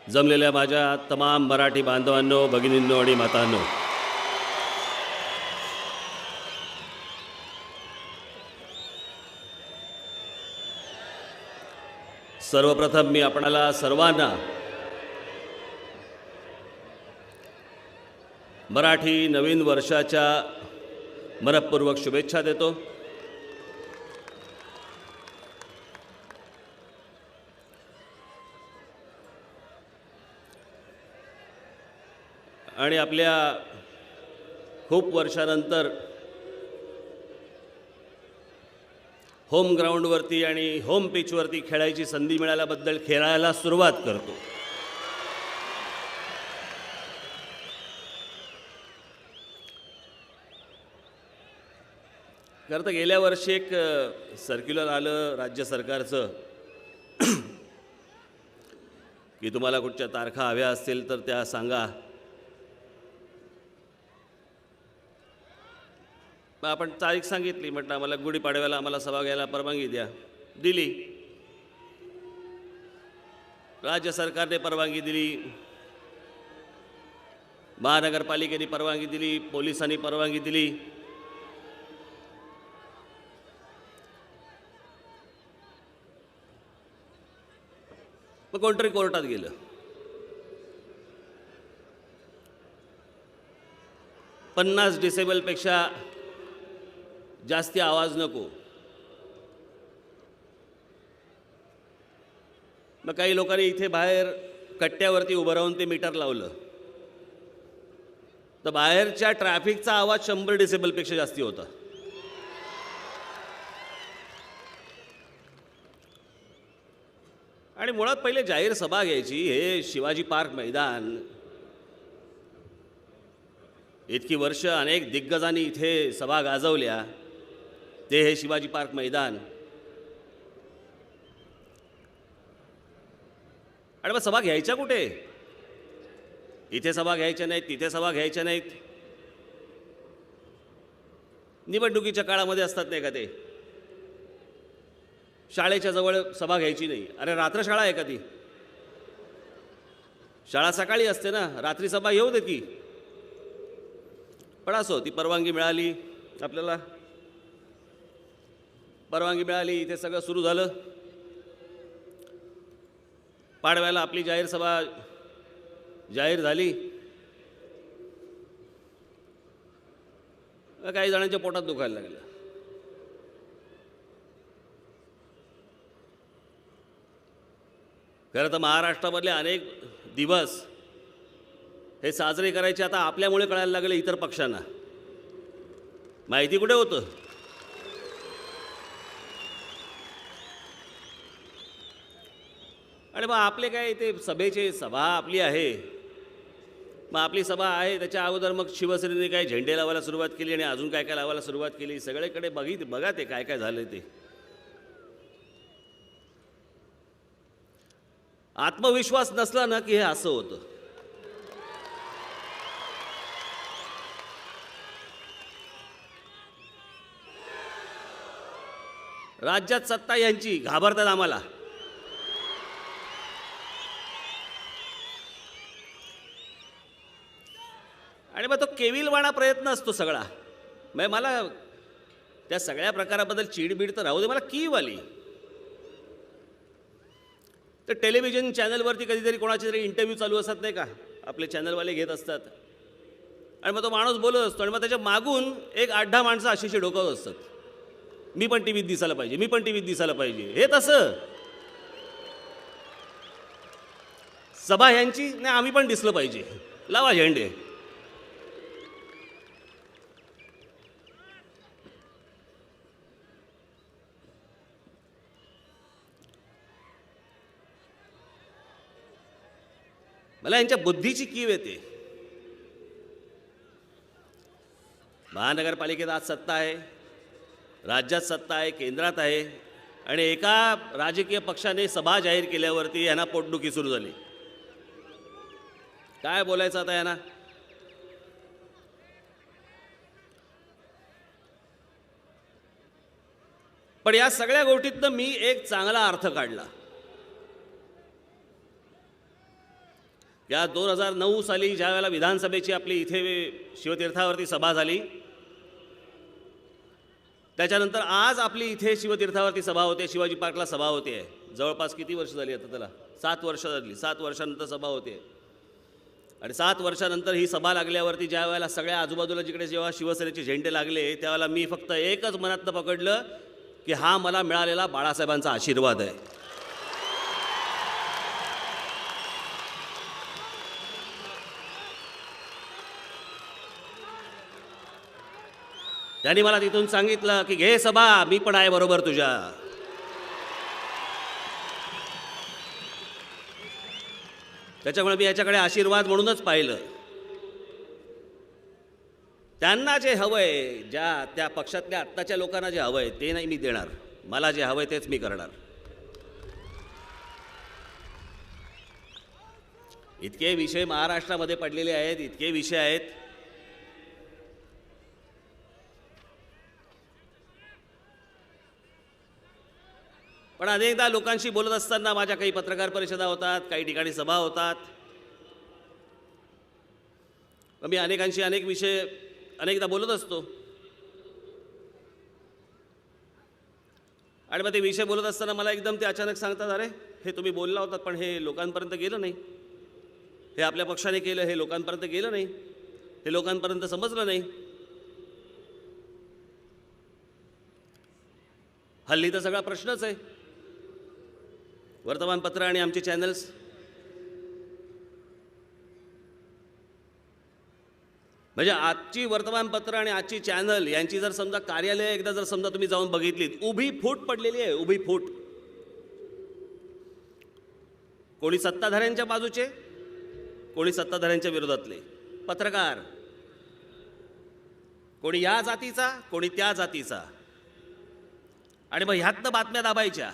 जमलेल्या माझ्या तमाम मराठी बांधवांनो, भगिनींनो आणि मातांनो, सर्वप्रथम मी आपणाला सर्वांना मराठी नवीन वर्षाच्या मनःपूर्वक शुभेच्छा देतो. आणि आपल्या खूप वर्षानंतर होम ग्राउंडवरती आणि होम पिचवरती खेळायची संधी मिळाल्याबद्दल खेळायला सुरुवात करतो. खरं तर गेल्या वर्षी एक सर्क्युलर आलं राज्य सरकारचं की तुम्हाला कुठच्या तारखा हव्या असतील तर त्या सांगा. आपण तारीख सांगितली, म्हटलं आम्हाला गुढीपाडव्याला आम्हाला सभा घ्यायला परवानगी द्या. दिली. राज्य सरकारने परवानगी दिली, महानगरपालिकेने परवानगी दिली, पोलिसांनी परवानगी दिली. मग कोणतरी कोर्टात गेलं. पन्नास डेसिबलपेक्षा जास्ती आवाज नको. मग काही लोकांनी इथे बाहेर कट्ट्यावरती उभं राहून ते मीटर लावलं, तर बाहेरच्या ट्रॅफिकचा आवाज 100 डेसिबलपेक्षा जास्ती होता. आणि मुळात पहिले जाहीर सभा घ्यायची. हे शिवाजी पार्क मैदान, इतकी वर्ष अनेक दिग्गजांनी इथे सभा गाजवल्या, ते हे शिवाजी पार्क मैदान. आणि मग सभा घ्यायच्या कुठे? इथे सभा घ्यायच्या नाहीत, तिथे सभा घ्यायच्या नाहीत. निवडणुकीच्या काळामध्ये असतात नाही का ते, शाळेच्या जवळ सभा घ्यायची नाही. अरे रात्र शाळा आहे का ती? शाळा सकाळी असते ना, रात्री सभा येऊ दे की. पण असो, ती परवानगी मिळाली आपल्याला, परवानगी मिळाली, इथे सगळं सुरू झालं. पाडव्याला आपली जाहीर सभा जाहीर झाली. काही जणांच्या पोटात दुखायला लागलं. खरं तर महाराष्ट्रामधले अनेक दिवस हे साजरे करायचे आता आपल्यामुळे कळायला लागले इतर पक्षांना. माहिती कुठे होतं? आणि मग आपले काय ते सभेचे सभा आपली आहे, मग आपली सभा आहे त्याच्या अगोदर मग शिवसेनेने काय झेंडे लावायला सुरुवात केली आणि अजून काय काय लावायला सुरुवात केली. सगळीकडे बघा ते काय काय झालं ते. आत्मविश्वास नसला ना की हे असं होतं. राज्यात सत्ता यांची, घाबरतात आम्हाला. आणि मग तो केविलवाणा प्रयत्न असतो सगळा. मग मला त्या सगळ्या प्रकाराबद्दल चिडबिड तर राहू दे, मला कीव आली. तर टेलिव्हिजन चॅनलवरती कधीतरी कोणाचे तरी इंटरव्ह्यू चालू असतात नाही का, आपले चॅनलवाले घेत असतात. आणि मग तो माणूस बोलत असतो आणि मग त्याच्या मागून एक 8-10 माणसं अशी डोकावत असतात, मी पण टीव्हीत दिसायला पाहिजे, मी पण टीव्हीत दिसायला पाहिजे. हे तसं सभा ह्यांची नाही, आम्ही पण दिसलं पाहिजे, लावा झेंडे. मला यांच्या बुद्धीची कीव येते. महानगरपालिकेत आज सत्ता आहे, राज्यात सत्ता आहे, केंद्रात आहे, आणि एका राजकीय पक्षाने सभा जाहीर केल्यावरती यांना पोटदुखी सुरू झाली. काय बोलायचं आता यांना? पण या सगळ्या गोष्टीतनं मी एक चांगला अर्थ काढला. या 2009 साली ज्या वेळेला विधानसभेची आपली इथे शिवतीर्थावरती सभा झाली, त्याच्यानंतर आज आपली इथे शिवतीर्थावरती सभा होते, शिवाजी पार्कला सभा होते. जवळपास किती वर्ष झाली आता त्याला? 7 वर्ष झाली. 7 वर्षानंतर सभा होते. आणि 7 वर्षानंतर ही सभा लागल्यावरती ज्या वेळेला सगळ्या आजूबाजूला जिकडे जेव्हा शिवसेनेचे झेंडे लागले, त्यावेळेला मी फक्त एकच मनातनं पकडलं की हा मला मिळालेला बाळासाहेबांचा आशीर्वाद आहे. त्यांनी मला तिथून सांगितलं की घे सभा, मी पण आहे बरोबर तुझ्या. त्याच्यामुळे मी याच्याकडे आशीर्वाद म्हणूनच पाहिलं. त्यांना जे हवंय, ज्या त्या पक्षातल्या आत्ताच्या लोकांना जे हवंय ते नाही मी देणार. मला जे हवंय तेच मी करणार. इतके विषय महाराष्ट्रामध्ये पडलेले आहेत, इतके विषय आहेत. पण अनेकदा लोकांशी बोलत असताना माझ्या काही पत्रकार परिषदा होतात, काही ठिकाणी सभा होतात. मी अनेकांशी अनेक विषय अनेकदा बोलत असतो. आणि मग ते विषय बोलत असताना मला एकदम ते अचानक सांगतात, अरे हे तुम्ही बोलला होतात पण हे लोकांपर्यंत गेलं नाही, हे आपल्या पक्षाने केलं, हे लोकांपर्यंत गेलं नाही, हे लोकांपर्यंत समजलं नाही. हल्ली तर सगळा प्रश्नच आहे. वर्तमानपत्र आणि आमचे चॅनल्स, म्हणजे आजची वर्तमानपत्र आणि आजची चॅनल यांची जर समजा कार्यालय एकदा जर समजा तुम्ही जाऊन बघितलीत, उभी फूट पडलेली आहे, उभी फूट. कोणी सत्ताधाऱ्यांच्या बाजूचे, कोणी सत्ताधाऱ्यांच्या विरोधातले पत्रकार, कोणी या जातीचा, कोणी त्या जातीचा. आणि मग ह्यातनं बातम्या दाबायच्या,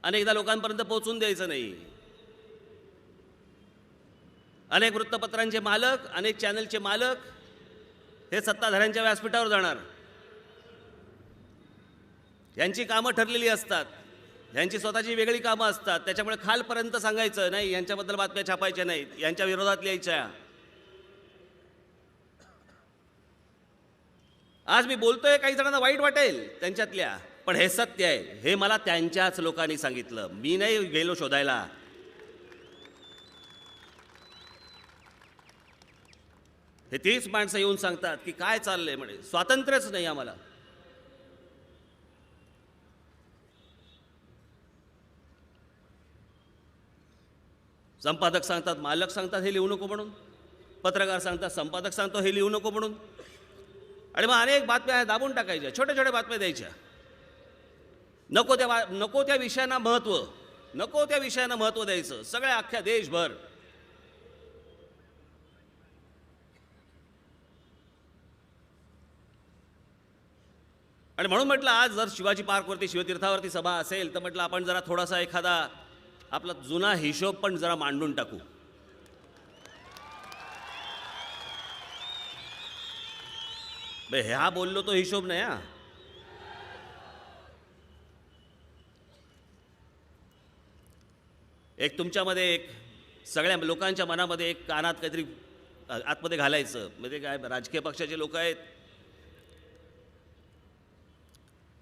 अनेकदा लोकांपर्यंत पोहोचून द्यायचं नाही. अनेक वृत्तपत्रांचे मालक, अनेक चॅनलचे मालक हे सत्ताधाऱ्यांच्या व्यासपीठावर जाणार. यांची कामं ठरलेली असतात, यांची स्वतःची वेगळी कामं असतात. त्याच्यामुळे खालपर्यंत सांगायचं नाही, यांच्याबद्दल बातम्या छापायच्या नाहीत, यांच्या विरोधात लिहायच्या. आज मी बोलतोय, काही जणांना वाईट वाटेल त्यांच्यातल्या, पण हे सत्य आहे. हे मला त्यांच्याच लोकांनी सांगितलं, मी नाही गेलो शोधायला. हे तीच माणसं येऊन सांगतात की काय चाललंय, म्हणे स्वातंत्र्यच नाही आम्हाला. संपादक सांगतात, मालक सांगतात हे लिहू नको म्हणून, पत्रकार सांगतात, संपादक सांगतो हे लिहू नको म्हणून. आणि मग अनेक बातम्या दाबून टाकायच्या, छोट्या छोट्या बातम्या द्यायच्या. नको त्या विषयांना महत्त्व, नको त्या विषयांना महत्त्व द्यायचं सगळ्या अख्ख्या देशभर. आणि म्हणून म्हटलं आज जर शिवाजी पार्कवरती शिवतीर्थावरती सभा असेल तर म्हटलं आपण जरा थोडासा एखादा आपला जुना हिशोब पण जरा मांडून टाकू. ह्या बोललो तो हिशोब नाही. हा एक तुमच्यामध्ये एक सगळ्या लोकांच्या मनामध्ये एक कानात काहीतरी आतमध्ये घालायचं. म्हणजे काय, राजकीय पक्षाचे लोक आहेत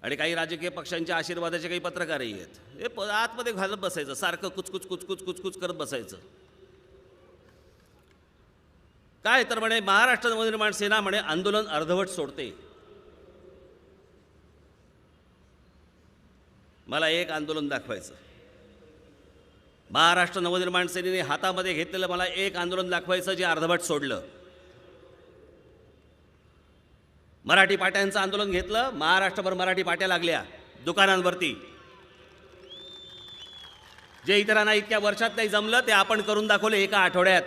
आणि काही राजकीय पक्षांच्या आशीर्वादाचे काही पत्रकारही आहेत. हे आतमध्ये घालत बसायचं, सारखं कुचकुच कुचकुच कुचकुच करत बसायचं. काय तर म्हणे महाराष्ट्र नवनिर्माण सेना म्हणे आंदोलन अर्धवट सोडते. मला एक आंदोलन दाखवायचं. महाराष्ट्र नवनिर्माण सेनेने हातामध्ये घेतलेलं मला एक आंदोलन दाखवायचं जे अर्धवट सोडलं. मराठी पाट्यांचं आंदोलन घेतलं, महाराष्ट्रभर मराठी पाट्या लागल्या दुकानांवरती. जे इतरांना इतक्या वर्षात नाही जमलं ते आपण करून दाखवलं एका आठवड्यात.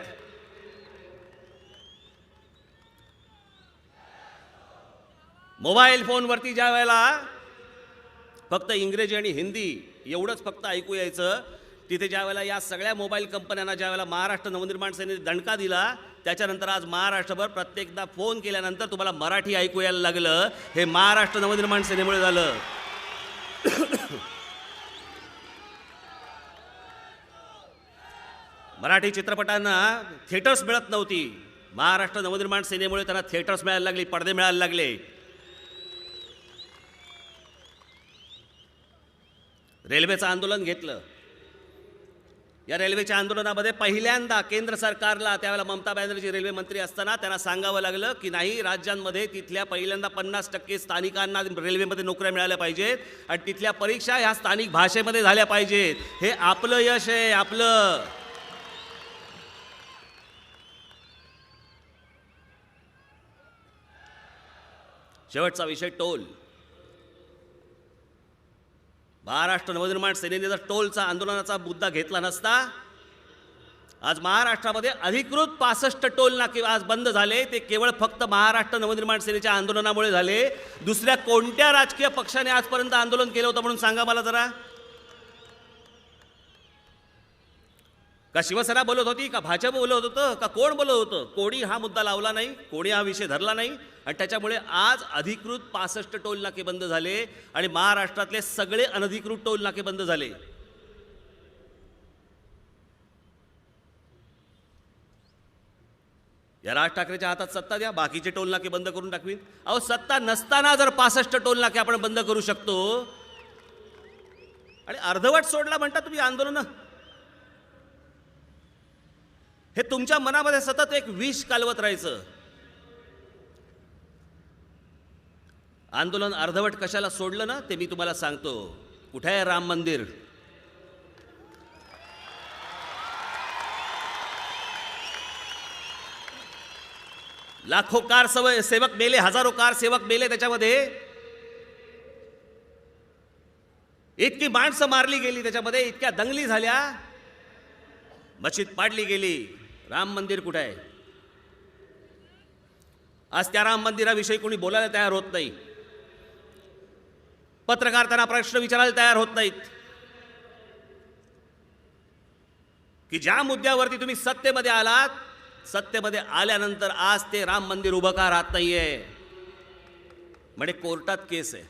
मोबाईल फोनवरती ज्या वेळेला फक्त इंग्रजी आणि हिंदी एवढंच फक्त ऐकू यायचं, तिथे ज्या वेळेला या सगळ्या मोबाईल कंपन्यांना ज्या वेळेला महाराष्ट्र नवनिर्माण सेनेने दणका दिला, त्याच्यानंतर आज महाराष्ट्रभर प्रत्येकदा फोन केल्यानंतर तुम्हाला मराठी ऐकू यायला लागलं. हे महाराष्ट्र नवनिर्माण सेनेमुळे झालं. मराठी चित्रपटांना थिएटर्स मिळत नव्हती. महाराष्ट्र नवनिर्माण सेनेमुळे त्यांना थिएटर्स मिळायला लागली, पडदे मिळायला लागले. रेल्वेचं आंदोलन घेतलं. या रेल्वेच्या आंदोलनामध्ये पहिल्यांदा केंद्र सरकारला, त्यावेळेला ममता बॅनर्जी रेल्वे मंत्री असताना, त्यांना सांगावं लागलं की नाही, राज्यांमध्ये तिथल्या पहिल्यांदा 50% स्थानिकांना रेल्वेमध्ये नोकऱ्या मिळाल्या पाहिजेत आणि तिथल्या परीक्षा ह्या स्थानिक भाषेमध्ये झाल्या पाहिजेत. हे आपलं यश आहे, आपलं. शेवटचा विषय टोल. महाराष्ट्र नवनिर्माण सेनेने जर टोलचा आंदोलनाचा मुद्दा घेतला नसता, आज महाराष्ट्रामध्ये अधिकृत 65 टोल नाके आज बंद झाले. ते केवळ फक्त महाराष्ट्र नवनिर्माण सेनेच्या आंदोलनामुळे झाले. दुसऱ्या कोणत्या राजकीय पक्षाने आजपर्यंत आंदोलन केलं होतं म्हणून सांगा मला जरा. का शिवसेना बोलत होती, का भाजप बोलत होतं, का कोण बोलत होतं? कोणी हा मुद्दा लावला नाही, कोणी हा विषय धरला नाही आणि त्याच्यामुळे आज अधिकृत 65 टोल नाके बंद झाले आणि महाराष्ट्रातले सगळे अनधिकृत टोल नाके बंद झाले. या राज ठाकरेच्या हातात सत्ता द्या, बाकीचे टोल नाके बंद करून टाकवीन. अहो, सत्ता नसताना जर 65 टोल नाके आपण बंद करू शकतो आणि अर्धवट सोडला म्हणता तुम्ही आंदोलन, हे तुमच्या मनामध्ये सतत एक विष कालवत राहायचं. आंदोलन अर्धवट कशाला सोडलं ना, ते मी तुम्हाला सांगतो. कुठे आहे राम मंदिर? लाखो कार सेवक मेले, हजारो कार सेवक मेले. त्याच्यामध्ये इतकी माणसं मारली गेली, त्याच्यामध्ये इतक्या दंगली झाल्या, मशीद पाडली गेली. राम मंदिर कुठे आहे? आज त्या राम मंदिराविषयी कोणी बोलायला तयार होत नाही. पत्रकार त्यांना प्रश्न विचारायला तयार होत नाहीत की ज्या मुद्द्यावरती तुम्ही सत्तेमध्ये आलात, सत्तेमध्ये आल्यानंतर आज ते राम मंदिर उभं का राहत नाहीये? म्हणजे कोर्टात केस आहे.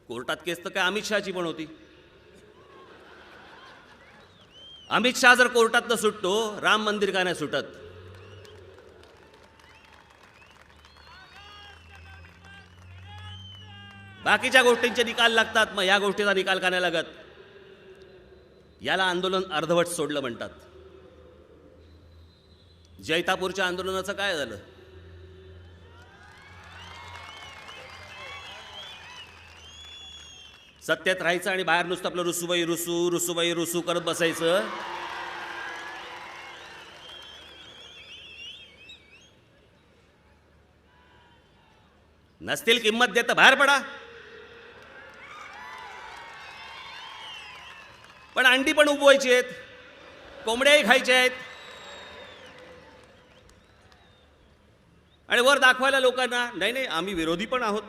कोर्टात केस तर काय अमित शहाची पण होती. अमित शहा जर कोर्टात न सुटतो, राम मंदिर का नाही सुटत? बाकीच्या गोष्टींचे निकाल लागतात, मग या गोष्टीचा निकाल का नाही लागत? याला आंदोलन अर्धवट सोडलं म्हणतात. जैतापूरच्या आंदोलनाचं काय झालं? सत्तेत राहायचं आणि बाहेर नुसतं आपलं रुसूबाई रुसू, रुसूबाई रुसू करत बसायचं. नसतील किंमत देत बाहेर पडा. पण अंडी पण उबवायची आहेत, कोंबड्याही खायच्या आहेत आणि वर दाखवायला लोकांना, नाही नाही आम्ही विरोधी पण आहोत.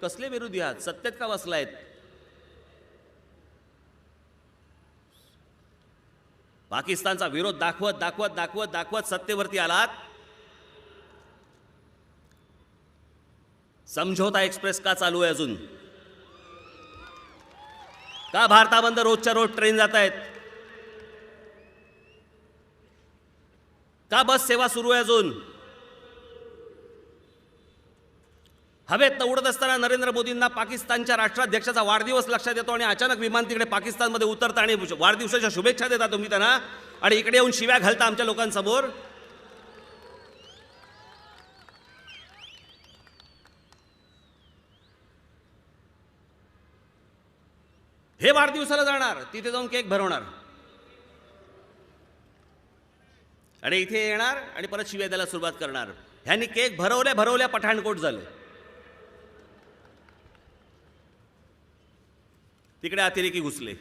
कसले विरोधी आहात? सत्तेत का बसलायत? पाकिस्तानचा विरोध दाखवत दाखवत दाखवत दाखवत सत्तेवरती आलात. समझोता एक्सप्रेस का चालू आहे अजून? का भारताबंद रोजच्या रोज ट्रेन जात आहेत? का बस सेवा सुरू आहे अजून? हवेत उडत असताना नरेंद्र मोदींना पाकिस्तानच्या राष्ट्राध्यक्षाचा वाढदिवस लक्षात येतो आणि अचानक विमान तिकडे पाकिस्तानमध्ये उतरतं आणि वाढदिवसाच्या शुभेच्छा देता तुम्ही त्यांना आणि इकडे येऊन शिव्या घालता आमच्या लोकांसमोर. हे वाढदिवसाला जाणार, तिथे जाऊन केक भरवणार आणि इथे येणार आणि परत शिव्या द्यायला सुरुवात करणार. ह्यांनी केक भरवल्या भरवल्या पठाणकोट झालं. तिकडे अतिरेकी घुसले.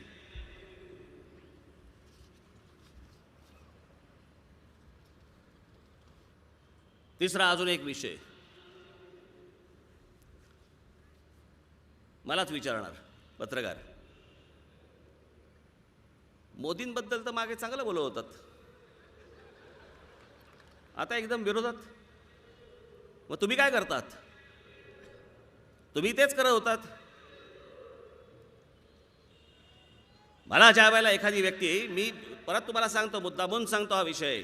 तिसरा अजून एक विषय मलाच विचारणार पत्रकार. मोदींबद्दल तर मागे चांगलं बोलत होतात, आता एकदम विरोधात. मग तुम्ही काय करतात? तुम्ही तेच करत होतात. मला ज्या वेळेला एखादी व्यक्ती, मी परत तुम्हाला सांगतो, मुद्दामून सांगतो हा विषय.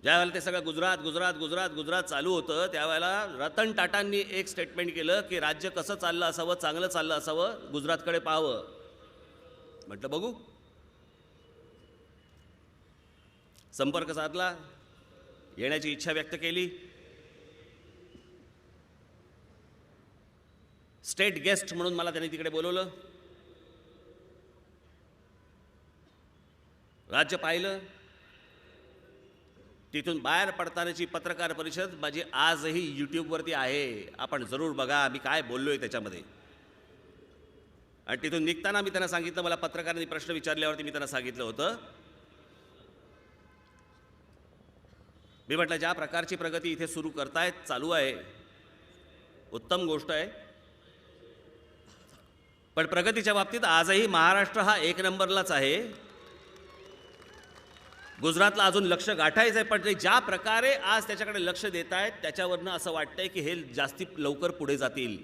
ज्यावेळेला ते सगळं गुजरात गुजरात गुजरात गुजरात चालू होतं, त्यावेळेला रतन टाटांनी एक स्टेटमेंट केलं की राज्य कसं चाललं असावं, चांगलं चाललं असावं, गुजरातकडे पाहावं. म्हटलं बघू. संपर्क साधला, येण्याची इच्छा व्यक्त केली. स्टेट गेस्ट म्हणून मला त्यांनी तिकडे बोलवलं. राज्य पाहिलं. तिथून बाहेर पडतानाची पत्रकार परिषद माझी आजही यूट्यूबवरती आहे, आपण जरूर बघा मी काय बोललोय त्याच्यामध्ये. आणि तिथून निघताना मी त्यांना सांगितलं, मला पत्रकारांनी प्रश्न विचारल्यावरती मी त्यांना सांगितलं होतं, मी म्हटलं ज्या प्रकारची प्रगती इथे सुरू करतायत, चालू आहे, उत्तम गोष्ट आहे, पण प्रगतीच्या बाबतीत आजही महाराष्ट्र हा एक नंबरलाच आहे. गुजरातला अजून लक्ष गाठायचं आहे, पण ते ज्या प्रकारे आज त्याच्याकडे लक्ष देत आहेत त्याच्यावरनं असं वाटतंय की हे जास्ती लवकर पुढे जातील.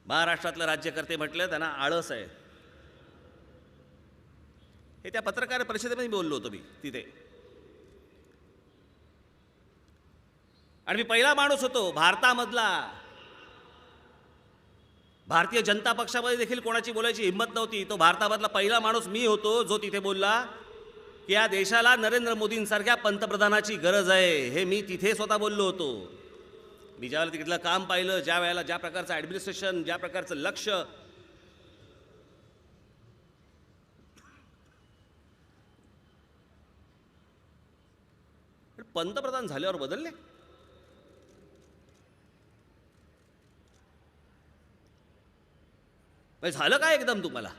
महाराष्ट्रातलं राज्यकर्ते म्हटलं त्यांना आळस आहे. हे त्या पत्रकार परिषदेमध्ये बोललो होतो मी तिथे. आणि मी पहिला माणूस होतो भारतामधला, भारतीय जनता पक्षामध्ये देखील कोणाची बोलायची हिंमत नव्हती, तो भारतामधला पहिला माणूस मी होतो जो तिथे बोलला की या देशाला नरेंद्र मोदींसारख्या पंतप्रधानाची गरज आहे. हे मी तिथे स्वतः बोललो होतो. मी ज्यावेळेला तिथलं काम पाहिलं, ज्या वेळेला ज्या प्रकारचं ॲडमिनिस्ट्रेशन, ज्या प्रकारचं लक्ष, पंतप्रधान झाल्यावर बदलले. झालं काय एकदम तुम्हाला?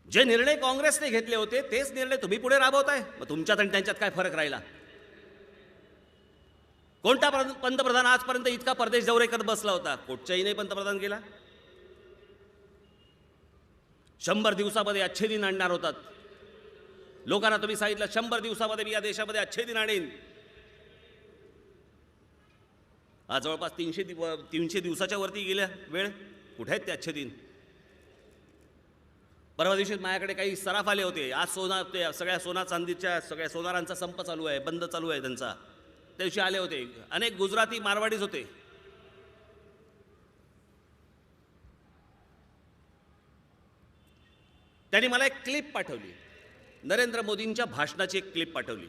जे निर्णय काँग्रेसने घेतले होते तेच निर्णय तुम्ही पुढे राबवताय. मग तुमच्यात आणि त्यांच्यात काय फरक राहिला? कोणता पंतप्रधान आजपर्यंत इतका परदेश दौरे करत बसला होता? कुठच्याही नाही पंतप्रधान गेला. 100 दिवसामध्ये अच्छे दिन आणणार होतात. लोकांना तुम्ही सांगितलं 100 दिवसामध्ये मी या देशामध्ये अच्छे दिन आणीन. आज जवळपास 300 दिवसाच्या वरती गेल्या वेळ. कुठे आहेत ते अच्छे दिन? परवा दिवशी माझ्याकडे काही सराफ आले होते. आज ते सगळ्या सोना चांदीच्या सगळ्या सोनारांचा संप चालू आहे, बंद चालू आहे त्यांचा. त्या दिवशी आले होते अनेक गुजराती मारवाडीच होते. त्यांनी मला एक क्लिप पाठवली, नरेंद्र मोदींच्या भाषणाची एक क्लिप पाठवली.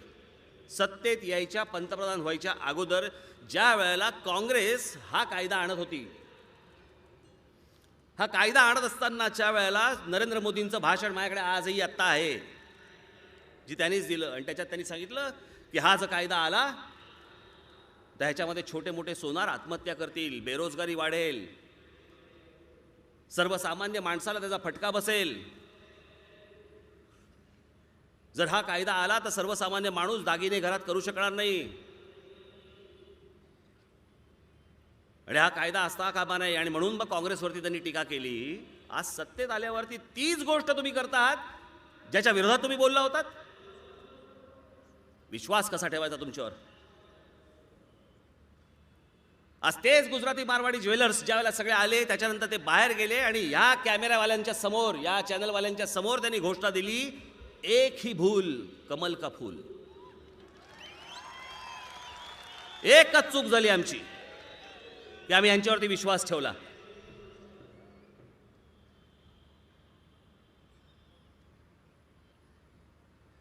सत्तेत यायच्या, पंतप्रधान व्हायच्या अगोदर ज्या वेळेला काँग्रेस हा कायदा आणत होती, हा कायदा आणत असतानाच्या वेळेला नरेंद्र मोदींचं भाषण माझ्याकडे आजही आत्ता आहे, जी त्यांनीच दिलं. आणि त्याच्यात त्यांनी सांगितलं की हा जो कायदा आला तर ह्याच्यामध्ये छोटे मोठे सोनार आत्महत्या करतील, बेरोजगारी वाढेल, सर्वसामान्य माणसाला त्याचा फटका बसेल. जर हा कायदा आला तर सर्वसामान्य माणूस दागिने घरात करू शकणार नाही. आणि हा कायदा असता कामा नये. आणि म्हणून मग काँग्रेसवरती त्यांनी टीका केली. आज सत्तेत आल्यावरती तीच गोष्ट तुम्ही करता आहात ज्याच्या विरोधात तुम्ही बोलला होतात. विश्वास कसा ठेवायचा तुमच्यावर? आज तेच गुजराती मारवाडी ज्वेलर्स ज्यावेळेला सगळे आले त्याच्यानंतर ते बाहेर गेले आणि या कॅमेरावाल्यांच्या समोर, या चॅनलवाल्यांच्या समोर त्यांनी घोषणा दिली, एक ही भूल कमल का फूल. एकच चूक झाली आमची की आम्ही यांच्यावरती विश्वास ठेवला.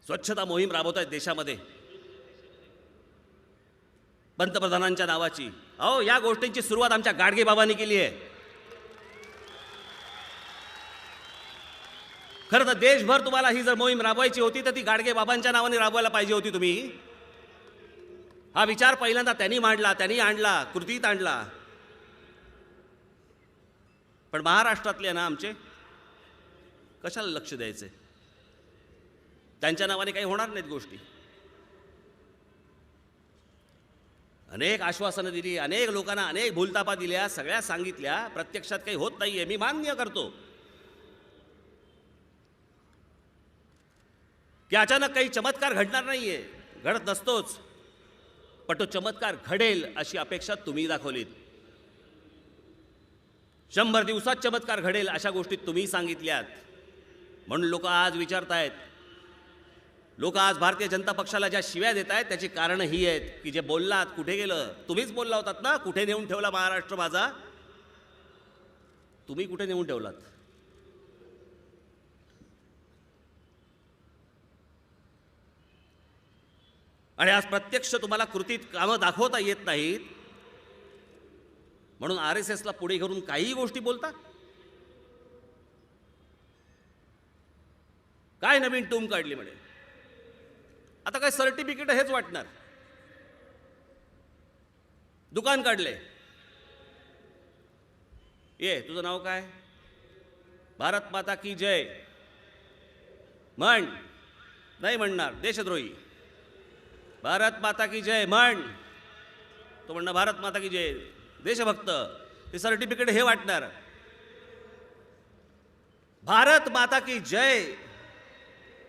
स्वच्छता मोहीम राबवतायत देशामध्ये पंतप्रधानांच्या नावाची. अहो, या गोष्टींची सुरुवात आमच्या गाडगे बाबांनी केली आहे. खरं तर देशभर तुम्हाला ही जर मोहीम राबवायची होती तर ती गाडगे बाबांच्या नावाने राबवायला पाहिजे होती तुम्ही. हा विचार पहिल्यांदा त्यांनी मांडला, त्यांनी आणला, कृतीत आणला. पण महाराष्ट्रातले ना आमचे कशाला लक्ष द्यायचे? त्यांच्या नावाने काही होणार नाहीत गोष्टी. अनेक आश्वासनं दिली, अनेक लोकांना अनेक भूलतापा दिल्या, सगळ्या सांगितल्या, प्रत्यक्षात काही होत नाहीये. मी मान्य करतो की अचानक काही चमत्कार घडणार नाहीये, घडत नसतोच. पण तो चमत्कार घडेल अशी अपेक्षा तुम्ही दाखवलीत. 100 दिवसात चमत्कार घडेल अशा गोष्टी तुम्ही सांगितल्यात, म्हणून लोक आज विचारतायत. लोक आज भारतीय जनता पक्षाला ज्या शिव्या देत आहेत त्याची कारणं ही आहेत की जे बोललात कुठे गेलं. तुम्हीच बोलला होतात ना, कुठे नेऊन ठेवला महाराष्ट्र माझा. तुम्ही कुठे नेऊन ठेवलात. आणि आज प्रत्यक्ष तुम्हाला कृतीत कामं दाखवता येत नाहीत, म्हणून RSSला पुढे घेऊन काही गोष्टी बोलता. काय नवीन टूम काढली म्हणे. आता काय सर्टिफिकेट हेच वाटणार. दुकान काढले. ये तुझं नाव काय. भारत माता की जय म्हण. नाही म्हणणार, देशद्रोही. भारत माता की जय म्हण. तो म्हणणार भारत माता की जय, देशभक्त. ते सर्टिफिकेट हे वाटणार. भारत माता की जय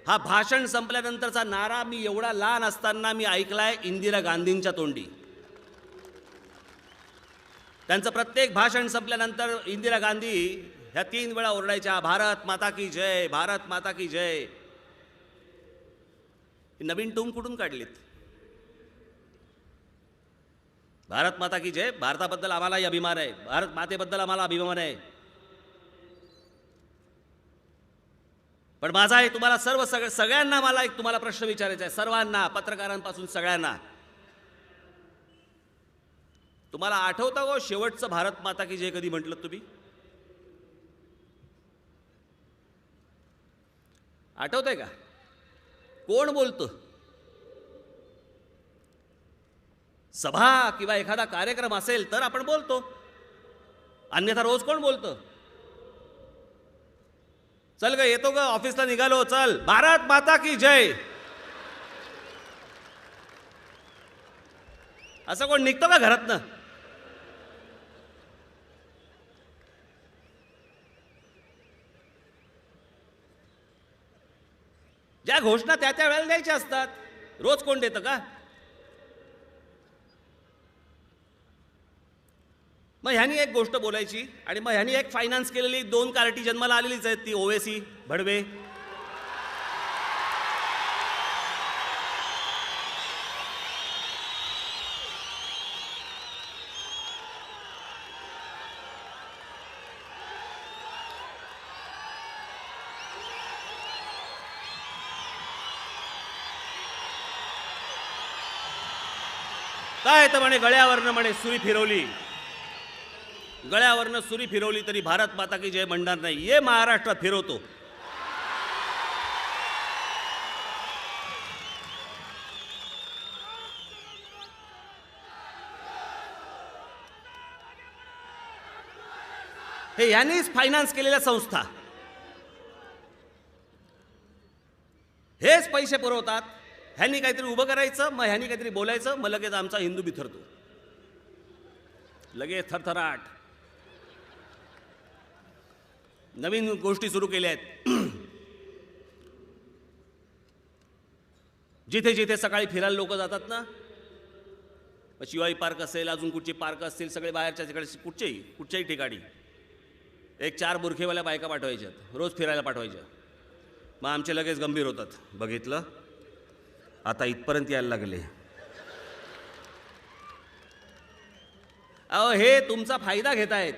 हा भाषण संपल्यानंतरचा नारा मी एवढा लहान असताना मी ऐकलाय इंदिरा गांधींच्या तोंडी. त्यांचं प्रत्येक भाषण संपल्यानंतर इंदिरा गांधी ह्या 3 वेळा ओरडायच्या, भारत माता की जय, भारत माता की जय. नवीन टूम कुठून काढलीत. भारत माता की जय. भारताबद्दल आम्हालाही अभिमान आहे, भारत मातेबद्दल आम्हाला अभिमान आहे. पण माझा आहे तुम्हाला सगळ्यांना मला एक तुम्हाला प्रश्न विचारायचा आहे, सर्वांना, पत्रकारांपासून सगळ्यांना. तुम्हाला आठवतं गो शेवटचं भारत माता की जय कधी म्हटलं तुम्ही. आठवतंय का. कोण बोलतं. सभा किंवा एखादा कार्यक्रम असेल तर आपण बोलतो, अन्यथा रोज कोण बोलतं. चल ग, येतो ग, ऑफिसला निघालो, चल भारत माता की जय. असं कोण निघतो का घरातनं. ज्या घोषणा त्या वेळेला द्यायच्या असतात, रोज कोण देतं का. मग ह्यानी एक गोष्ट बोलायची आणि मग ह्यानी एक फायनान्स केलेली 2 कार्टी जन्माला आलेलीच आहेत, ती ओवेसी भडवे. काय तर म्हणे गळ्यावरनं म्हणे सुरी फिरवली, गळ्यावरनं सुरी फिरवली तरी भारत माता की जय म्हणणार नाही. ये महाराष्ट्रात फिरवतो. हे यांनीच फायनान्स केलेल्या संस्था, हेच पैसे पुरवतात. ह्यांनी काहीतरी उभं करायचं, मग ह्यांनी काहीतरी बोलायचं, मग लगेच आमचा हिंदू बिथरतो, लगेच थरथराट. नवीन गोष्टी सुरू केल्या आहेत. जिथे जिथे सकाळी फिरायला लोक जातात ना, शिवाई पार्क असेल, अजून कुठचे पार्क असतील, सगळे बाहेरच्या तिकडे कुठच्याही ठिकाणी एक 4 बुरखेवाल्या बायका पाठवायच्यात, रोज फिरायला पाठवायच्या. मग आमचे लगेच गंभीर होतात. बघितलं, आता इथपर्यंत यायला लागले. अहो, हे तुमचा फायदा घेत आहेत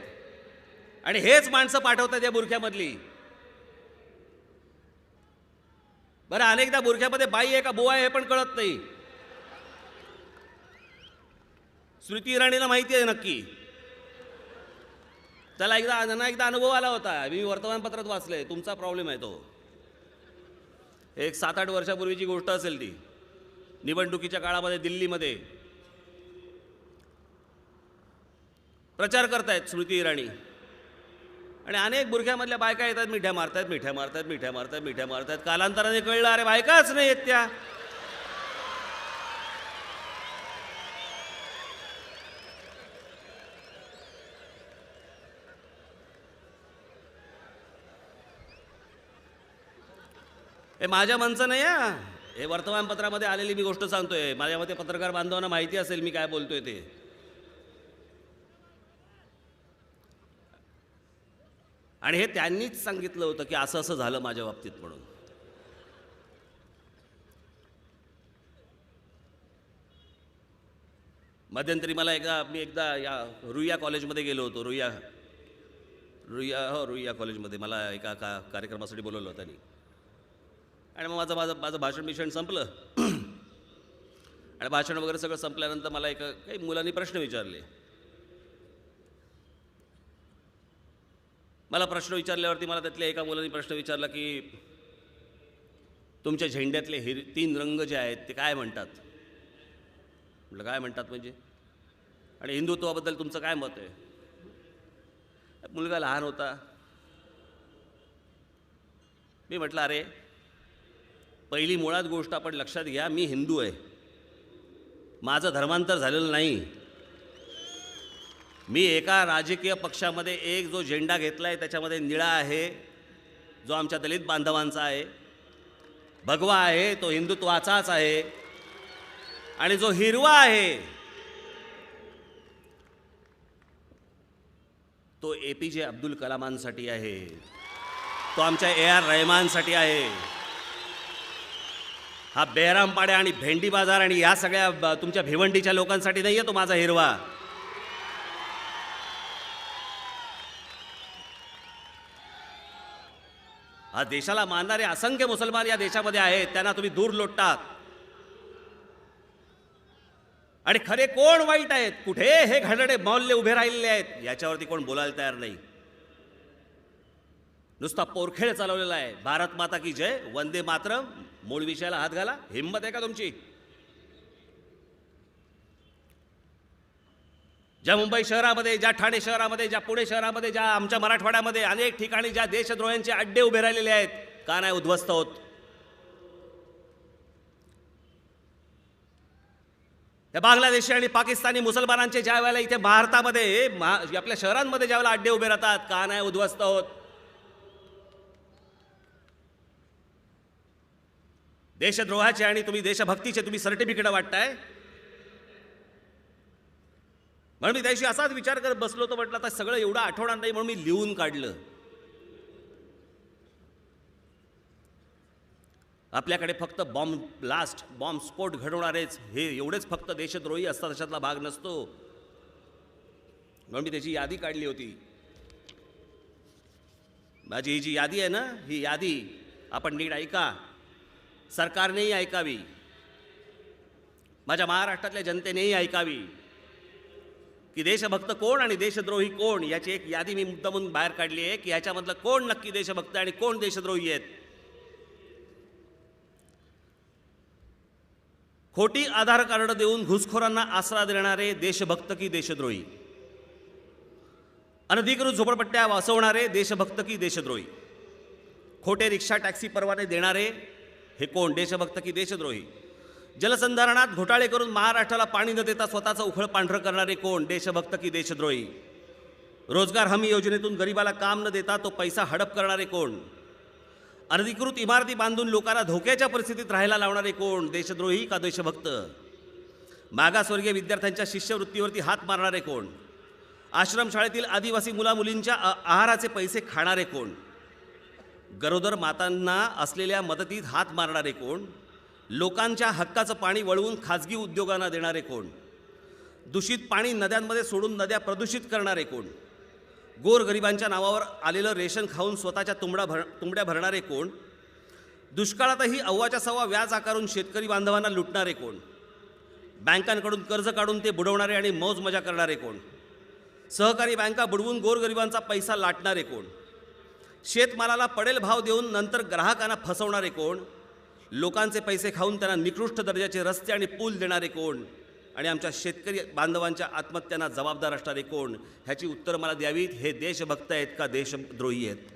आणि हेच माणसं पाठवतात या बुरख्यामधली. बरं, अनेकदा बुरख्यामध्ये बाई आहे का बुवा आहे हे पण कळत नाही. स्मृती इराणीला माहिती आहे नक्की. त्याला एकदा अनुभव आला होता, मी वर्तमानपत्रात वाचलंय. तुमचा प्रॉब्लेम आहे तो. एक 7-8 वर्षापूर्वीची गोष्ट असेल ती. निवडणुकीच्या काळामध्ये दिल्लीमध्ये प्रचार करतायत स्मृती इराणी आणि अनेक बुरख्यामधल्या बायका येतात, मिठ्या मारतायत. कालांतराने कळलं, अरे बायकाच नाही येत त्या. हे माझ्या मनचं नाही हा, हे वर्तमानपत्रामध्ये आलेली मी गोष्ट सांगतोय. माझ्या मते पत्रकार बांधवांना माहिती असेल मी काय बोलतोय ते. आणि हे त्यांनीच सांगितलं होतं की असं असं झालं माझ्या बाबतीत म्हणून. मध्यंतरी मी एकदा या रुईया कॉलेजमध्ये गेलो होतो. रुईया कॉलेजमध्ये मला एका कार्यक्रमासाठी बोलवलं होतं त्यांनी. आणि मग माझं भाषण संपलं. आणि भाषण वगैरे सगळं संपल्यानंतर मला काही मुलांनी प्रश्न विचारले. मला प्रश्न विचारल्यावरती मला त्यातल्या एका मुलांनी प्रश्न विचारला की तुमच्या झेंड्यातले 3 रंग जे आहेत ते काय म्हणतात. म्हटलं काय म्हणतात म्हणजे, आणि हिंदुत्वाबद्दल तुमचं काय मत आहे. मुलगा लहान होता. मी म्हटलं अरे पहिली मुळात गोष्ट आपण लक्षात घ्या, मी हिंदू आहे, माझं धर्मांतर झालेलं नाही. मी एका राजकीय पक्षामध्ये एक जो झेंडा घेतला आहे त्याच्यामध्ये निळा आहे, जो आमच्या दलित बांधवांचा आहे. भगवा आहे तो हिंदुत्वाचाच आहे. आणि जो हिरवा आहे तो APJ अब्दुल कलामांसाठी आहे, तो आमच्या AR रहमानसाठी आहे. हा बेहरामपाड्या आणि भेंडी बाजार आणि या सगळ्या तुमच्या भिवंडीच्या लोकांसाठी नाही आहे तो माझा हिरवा. हा देशाला मानणारे असंख्य मुसलमान या देशामध्ये आहेत, त्यांना तुम्ही दूर लोटतात. आणि खरे कोण वाईट आहेत, कुठे हे घडडे मौल्य उभे राहिलेले आहेत, याच्यावरती कोण बोलायला तयार नाही. नुसता पोरखेळ चालवलेला आहे. भारत माता की जय, वंदे मातरम, मूळ विषयाला हात घाला. हिंमत आहे का तुमची? ज्या मुंबई शहरामध्ये, ज्या ठाणे शहरामध्ये, ज्या पुणे शहरामध्ये, ज्या आमच्या मराठवाड्यामध्ये अनेक ठिकाणी ज्या देशद्रोह्यांचे अड्डे उभे राहिलेले आहेत, का नाही उद्ध्वस्त होत? या बांगलादेशी आणि पाकिस्तानी मुसलमानांचे ज्या वेळेला इथे भारतामध्ये आपल्या शहरांमध्ये ज्या वेळेला अड्डे उभे राहतात, का नाही उद्ध्वस्त होत? देशद्रोहाचे आणि तुम्ही देशभक्तीचे तुम्ही सर्टिफिकेट वाटताय. म्हणून मी त्याशी असाच विचार करत बसलो होतो. म्हटलं आता सगळं एवढं आठवणार नाही म्हणून मी लिहून काढलं. आपल्याकडे फक्त बॉम्ब स्फोट घडवणारेच हे एवढेच फक्त देशद्रोही असतात अशातला भाग नसतो. म्हणून मी त्याची यादी काढली होती. माझी ही जी यादी आहे ना, ही यादी आपण नीट ऐका, सरकारनेही ऐकावी, माझ्या महाराष्ट्रातल्या जनतेनेही ऐकावी की देशभक्त कोण आणि देशद्रोही कोण. याची एक यादी मी मुद्दामून बाहेर काढली आहे की याच्यामधलं कोण नक्की देशभक्त आणि कोण देशद्रोही आहेत. खोटी आधार कार्ड देऊन घुसखोरांना आसरा देणारे देशभक्त की देशद्रोही. अनधिकृत झोपडपट्ट्या वाचवणारे देशभक्त की देशद्रोही. खोटे रिक्षा टॅक्सी परवाने देणारे हे कोण, देशभक्त की देशद्रोही. जलसंधारणात घोटाळे करून महाराष्ट्राला पाणी न देता स्वतःचं उखळ पांढरं करणारे कोण, देशभक्त की देशद्रोही. रोजगार हमी योजनेतून गरिबाला काम न देता तो पैसा हडप करणारे कोण. अनधिकृत इमारती बांधून लोकांना धोक्याच्या परिस्थितीत राहायला लावणारे कोण, देशद्रोही का देशभक्त. मागासवर्गीय विद्यार्थ्यांच्या शिष्यवृत्तीवरती हात मारणारे कोण. आश्रमशाळेतील आदिवासी मुलामुलींच्या आहाराचे पैसे खाणारे कोण. गरोदर मातांना असलेल्या मदतीत हात मारणारे कोण. लोकांच्या हक्काचं पाणी वळवून खाजगी उद्योगांना देणारे कोण. दूषित पाणी नद्यांमध्ये सोडून नद्या प्रदूषित करणारे कोण. गोरगरिबांच्या नावावर आलेलं रेशन खाऊन स्वतःच्या तुंबड्या भरणारे कोण. दुष्काळातही अव्वाच्या सव्वा व्याज आकारून शेतकरी बांधवांना लुटणारे कोण. बँकांकडून कर्ज काढून ते बुडवणारे आणि मौज मजा करणारे कोण. सहकारी बँका बुडवून गोरगरिबांचा पैसा लाटणारे कोण. शेतमालाला पडेल भाव देऊन नंतर ग्राहकांना फसवणारे कोण. लोकांचे पैसे खाऊन त्यांना निकृष्ट दर्जाचे रस्ते आणि पूल देणारे कोण. आणि आमच्या शेतकरी बांधवांच्या आत्महत्यांना जबाबदार असणारे कोण. ह्याची उत्तरं मला द्यावीत. हे देशभक्त आहेत का देशद्रोही आहेत.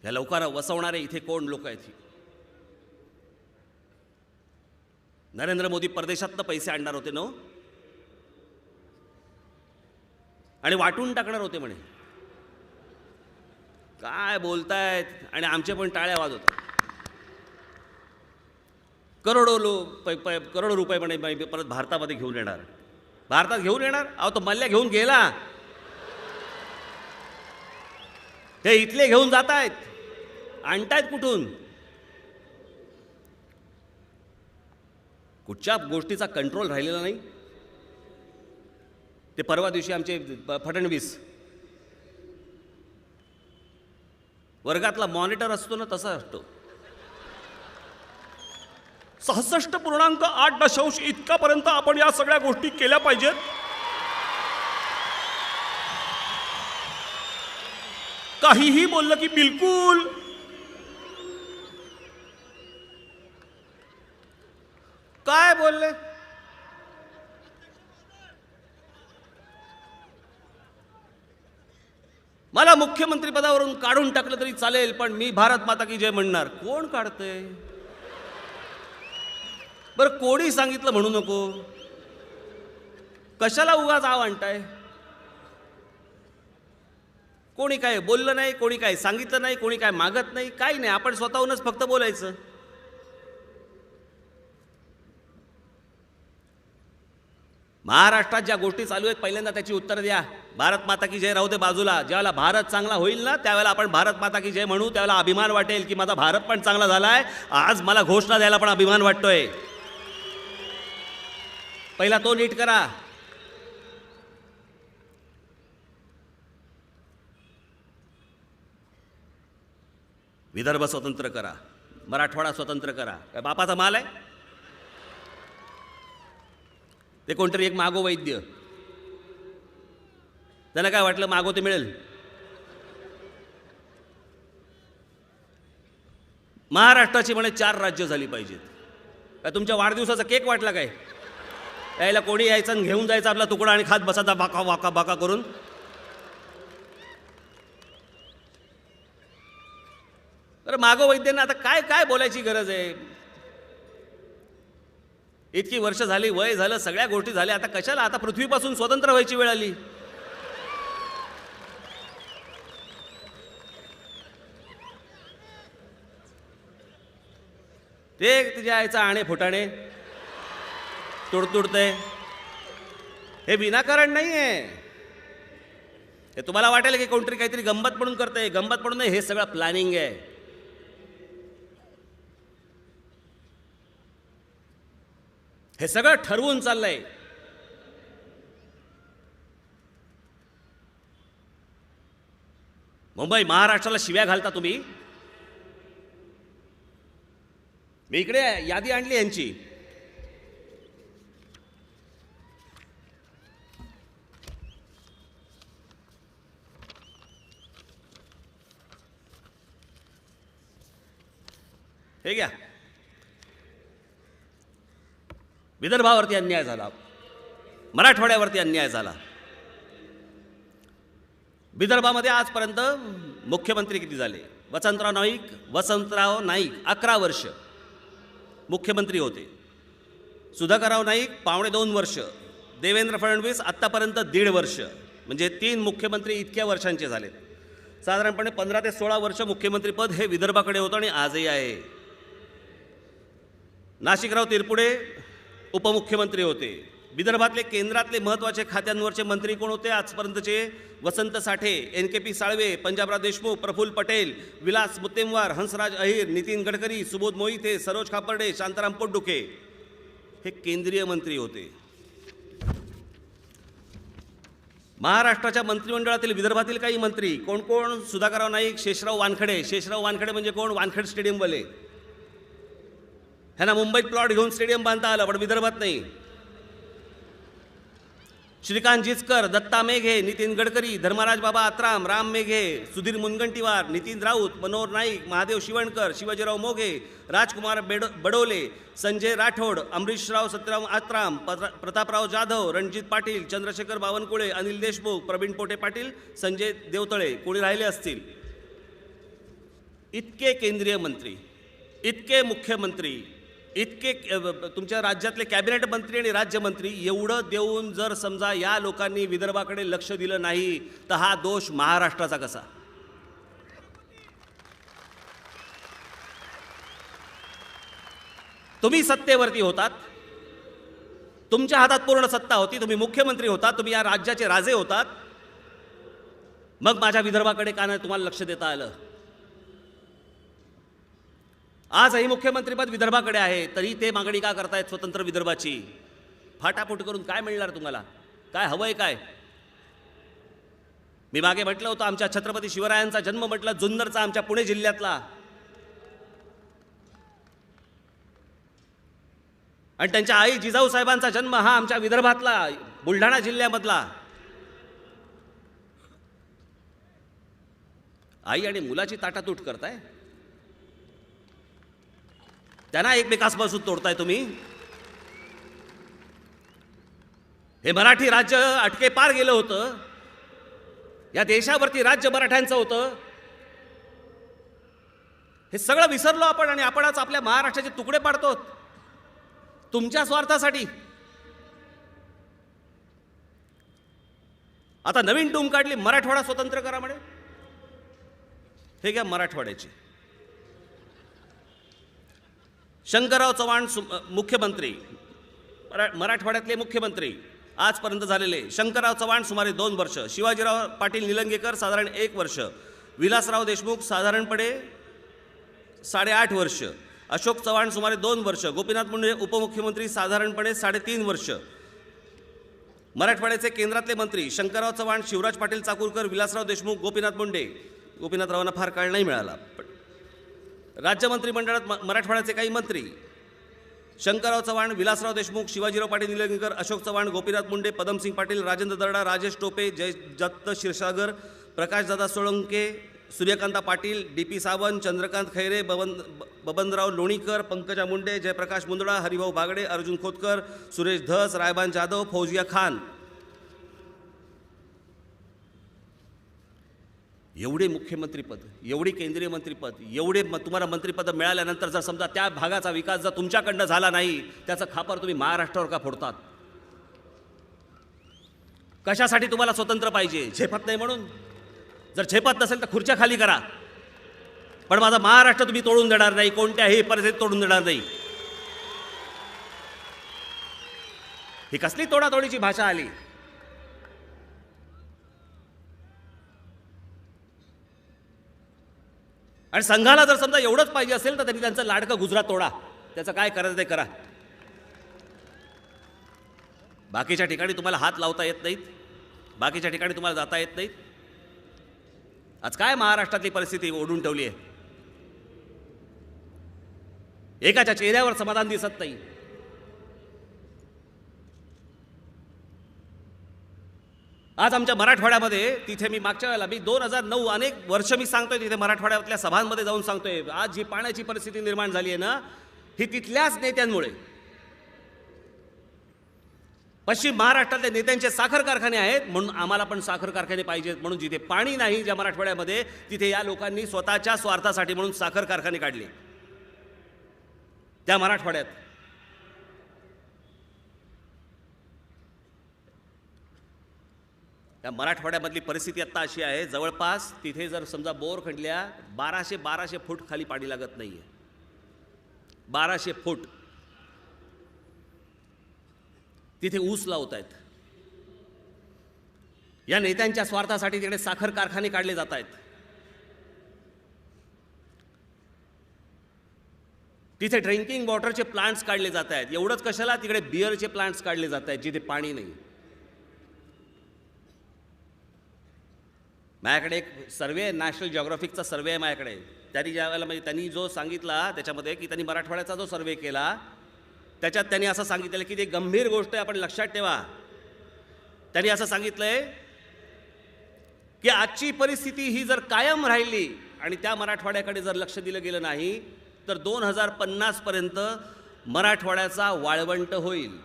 ह्या लवकर वसवणारे इथे कोण लोक आहेत. नरेंद्र मोदी परदेशातनं पैसे आणणार होते ना, आणि वाटून टाकणार होते म्हणे. काय बोलतायत. आणि आमचे पण टाळ्या वाजवतात. करोडो रुपये म्हणे परत भारतामध्ये घेऊन येणार. भारतात घेऊन येणार? अहो तो मल्ल्या घेऊन गेला. हे इथले घेऊन जात आहेत, आणतायत कुठून? कुठच्या गोष्टीचा कंट्रोल राहिलेला नाही. ते परवा दिवशी आमचे फडणवीस वर्गातला मॉनिटर असतो ना, तसा असतो. 66.8 इतकापर्यंत आपण या सगळ्या गोष्टी केल्या पाहिजेत. काहीही बोललं की बिलकुल. काय बोलले? मला मुख्यमंत्री पदावरून काढून टाकलं तरी चालेल, पण मी भारत माता की जय म्हणणार. कोण काढतंय? बरं कोणी सांगितलं म्हणू नको? कशाला उगाच आव आणताय? कोणी काय बोललं नाही, कोणी काय सांगितलं नाही, कोणी काय मागत नाही, काही नाही. आपण स्वतःहूनच फक्त बोलायचं. महाराष्ट्रात ज्या गोष्टी चालू आहेत पहिल्यांदा त्याची उत्तर द्या. भारत माता की जय राहू दे बाजूला. ज्यावेळेला भारत चांगला होईल ना, त्यावेळेला आपण भारत माता की जय म्हणू. त्यावेळेला अभिमान वाटेल की माझा भारत पण चांगला झालाय. आज मला घोषणा द्यायला पण अभिमान वाटतोय. पहिला तो नीट करा. विदर्भ स्वतंत्र करा, मराठवाडा स्वतंत्र करा. काय बापाचा माल आहे? ते कोणतरी एक मागो वैद्य, त्यांना काय वाटलं मागो ते मिळेल. महाराष्ट्राची म्हणे 4 राज्य झाली पाहिजेत. काय तुमच्या वाढदिवसाचा केक वाटला काय? यायला कोणी यायचं आणि घेऊन जायचं आपला तुकडा आणि खात बसायचा बाका वाका बाका करून. तर मागो वैद्यांना आता काय काय बोलायची गरज आहे? इतकी वर्ष झाली, वय झालं, सगळ्या गोष्टी झाल्या. आता कशाला? आता पृथ्वीपासून स्वतंत्र व्हायची वेळ आली. ते तुझ्या आईचा आणे फुटाणे तुडतुडते. हे विनाकारण नाही आहे. हे तुम्हाला वाटेल की कोणतरी काहीतरी गंमत म्हणून करते. गंमत म्हणून नाही, हे सगळं प्लॅनिंग आहे. हे सगळं ठरवून चाललंय. मुंबई महाराष्ट्राला शिव्या घालता तुम्ही. मी इकडे यादी आणली यांची. हे घ्या. विदर्भावरती अन्याय झाला, मराठवाड्यावरती अन्याय झाला. विदर्भामध्ये आजपर्यंत मुख्यमंत्री किती झाले? वसंतराव नाईक 11 वर्ष मुख्यमंत्री होते. सुधाकरराव नाईक 1.25 वर्ष. देवेंद्र फडणवीस आत्तापर्यंत 1.5 वर्ष. म्हणजे 3 मुख्यमंत्री इतक्या वर्षांचे झालेत. साधारणपणे 15 ते 16 वर्ष मुख्यमंत्रीपद हे विदर्भाकडे होतं आणि आजही आहे. नाशिकराव तिरपुडे उपमुख्यमंत्री होते. विदर्भातले केंद्रातले महत्त्वाचे खात्यांवरचे मंत्री कोण होते आजपर्यंतचे? वसंत साठे, NKP साळवे, पंजाबराव देशमुख, प्रफुल्ल पटेल, विलास मुत्तेमवार, हंसराज अहिर, नितीन गडकरी, सुबोध मोहिते, सरोज खापर्डे, शांताराम पोटदुखे हे केंद्रीय मंत्री होते. महाराष्ट्राच्या मंत्रिमंडळातील विदर्भातील काही मंत्री कोण कोण? सुधाकरराव नाईक, शेषराव वानखडे. शेषराव वानखडे म्हणजे कोण? वानखेडे स्टेडियमवाले. ह्यांना मुंबईत प्लॉट घेऊन स्टेडियम बांधता आलं, पण विदर्भात नाही. श्रीकांत जिचकर, दत्ता मेघे, नितीन गडकरी, धर्मराज बाबा आत्राम, राम मेघे, सुधीर मुनगंटीवार, नितीन राऊत, मनोहर नाईक, महादेव शिवणकर, शिवाजीराव मोघे, राजकुमार बडोले, संजय राठोड, अमरीशराव सत्यराम आत्राम, प्रतापराव जाधव, रणजित पाटील, चंद्रशेखर बावनकुळे, अनिल देशमुख, प्रवीण पोटे पाटील, संजय देवतळे. कोणी राहिले असतील? इतके केंद्रीय मंत्री, इतके मुख्यमंत्री, इतके तुमच्या राज्यातले कॅबिनेट मंत्री आणि राज्यमंत्री, एवढं देऊन जर समजा या लोकांनी विदर्भाकडे लक्ष दिलं नाही तर हा दोष महाराष्ट्राचा कसा? तुम्ही सत्तेवरती होतात, तुमच्या हातात पूर्ण सत्ता होती, तुम्ही मुख्यमंत्री होतात, तुम्ही या राज्याचे राजे होतात, मग माझ्या विदर्भाकडे का नाही तुम्हाला लक्ष देता आलं? आजही मुख्यमंत्रीपद विदर्भाकडे आहे, तरी ते मागणी का करतायत स्वतंत्र विदर्भाची? फाटाफूट करून काय मिळणार तुम्हाला? काय हवंय काय? मी मागे म्हटलं होतं, आमच्या छत्रपती शिवरायांचा जन्म म्हटलं जुन्नरचा, आमच्या पुणे जिल्ह्यातला, आणि त्यांच्या आई जिजाऊ साहेबांचा जन्म हा आमच्या विदर्भातला, बुलढाणा जिल्ह्यामधला. आई आणि मुलाची ताटातूट करताय, त्यांना एकमेकांपासून तोडताय तुम्ही. हे मराठी राज्य अटके पार गेलं होतं, या देशावरती राज्य मराठ्यांचं होतं. हे सगळं विसरलो आपण, आणि आपणच आपल्या महाराष्ट्राचे तुकडे पाडतो तुमच्या स्वार्थासाठी. आता नवीन टूम काढली, मराठवाडा स्वतंत्र करा म्हणे. हे घ्या मराठवाड्याची. शंकरराव चव्हाण मुख्यमंत्री, मराठवाड्यातले मुख्यमंत्री आजपर्यंत झालेले: शंकरराव चव्हाण सुमारे 2 वर्ष, शिवाजीराव पाटील निलंगेकर साधारण 1 वर्ष, विलासराव देशमुख साधारणपणे 8.5 वर्ष, अशोक चव्हाण सुमारे 2 वर्ष, गोपीनाथ मुंडे उपमुख्यमंत्री साधारणपणे 3.5 वर्ष. मराठवाड्याचे केंद्रातले मंत्री: शंकरराव चव्हाण, शिवराज पाटील चाकूरकर, विलासराव देशमुख, गोपीनाथ मुंडे. गोपीनाथरावांना फार काळ नाही मिळाला. राज्य मंत्रिमंडळात मराठवाड्याचे काही मंत्री: शंकरराव चव्हाण, विलासराव देशमुख, शिवाजीराव पाटील निलंगेकर, अशोक चव्हाण, गोपीनाथ मुंडे, पदमसिंग पाटील, राजेंद्र दर्डा, राजेश टोपे, जयदत्त क्षीरसागर, प्रकाशदादा सोळंके, सूर्यकांता पाटील, डी.पी. सावंत, चंद्रकांत खैरे, बबनराव लोणीकर, पंकजा मुंडे, जयप्रकाश मुंदडा, हरिभाऊ बागडे, अर्जुन खोतकर, सुरेश धस, रायबान जाधव, फौजिया खान. एवढे मुख्यमंत्रीपद, एवढी केंद्रीय मंत्रीपद, एवढे तुम्हाला मंत्रिपद मिळाल्यानंतर जर समजा त्या भागाचा विकास जर तुमच्याकडनं झाला नाही, त्याचं खापर तुम्ही महाराष्ट्रावर का फोडतात? कशासाठी तुम्हाला स्वतंत्र पाहिजे? झेपत नाही म्हणून? जर झेपत नसेल तर खुर्च्या खाली करा, पण माझा महाराष्ट्र तुम्ही तोडून देणार नाही, कोणत्याही परिस्थितीत तोडून देणार नाही. ही कसली तोडातोडीची भाषा आली? आणि संघाला जर समजा एवढंच पाहिजे असेल तर त्यांनी त्यांचं लाडकं गुजरात तोडा, त्याचं काय करायचं ते करा. बाकीच्या ठिकाणी तुम्हाला हात लावता येत नाहीत, बाकीच्या ठिकाणी तुम्हाला जाता येत नाहीत. आज काय महाराष्ट्रातली परिस्थिती ओढून ठेवली आहे? एकाच्या चेहऱ्यावर समाधान दिसत नाही. आज आमच्या मराठवाड्यामध्ये, तिथे मी मागच्या वेळेला 2009 अनेक वर्ष मी सांगतोय, तिथे मराठवाड्यातल्या सभांमध्ये जाऊन सांगतोय, आज जी पाण्याची परिस्थिती निर्माण झाली आहे ना, ही तिथल्याच नेत्यांमुळे. पश्चिम महाराष्ट्रातल्या नेत्यांचे साखर कारखाने आहेत म्हणून आम्हाला पण साखर कारखाने पाहिजेत, म्हणून जिथे पाणी नाही ज्या मराठवाड्यामध्ये, तिथे या लोकांनी स्वतःच्या स्वार्थासाठी म्हणून साखर कारखाने काढले त्या मराठवाड्यात. त्या मराठवाड्यामधली परिस्थिती आता अशी आहे, जवळपास तिथे जर समजा बोर खणल्या, 1200 फूट खाली पाणी लागत नाहीये. 1200 फूट तिथे ऊस लावत आहेत. या नेत्यांच्या स्वार्थासाठी तिकडे साखर कारखाने काढले जात आहेत. तिथे ड्रिंकिंग वॉटरचे प्लांट्स काढले जात आहेत. एवढंच कशाला, तिकडे बिअरचे प्लांट्स काढले जात आहेत जिथे पाणी नाही. माझ्याकडे एक सर्वे आहे, नॅशनल जिओग्राफिकचा सर्वे आहे माझ्याकडे. त्यांनी ज्या वेळेला म्हणजे त्यांनी जो सांगितला त्याच्यामध्ये, की त्यांनी मराठवाड्याचा जो सर्वे केला त्याच्यात त्यांनी असं सांगितलेलं की ते गंभीर गोष्ट आहे, आपण लक्षात ठेवा. त्यांनी असं सांगितलंय की आजची परिस्थिती ही जर कायम राहिली आणि त्या मराठवाड्याकडे जर लक्ष दिलं गेलं नाही तर 2050 पर्यंत मराठवाड्याचा वाळवंट होईल.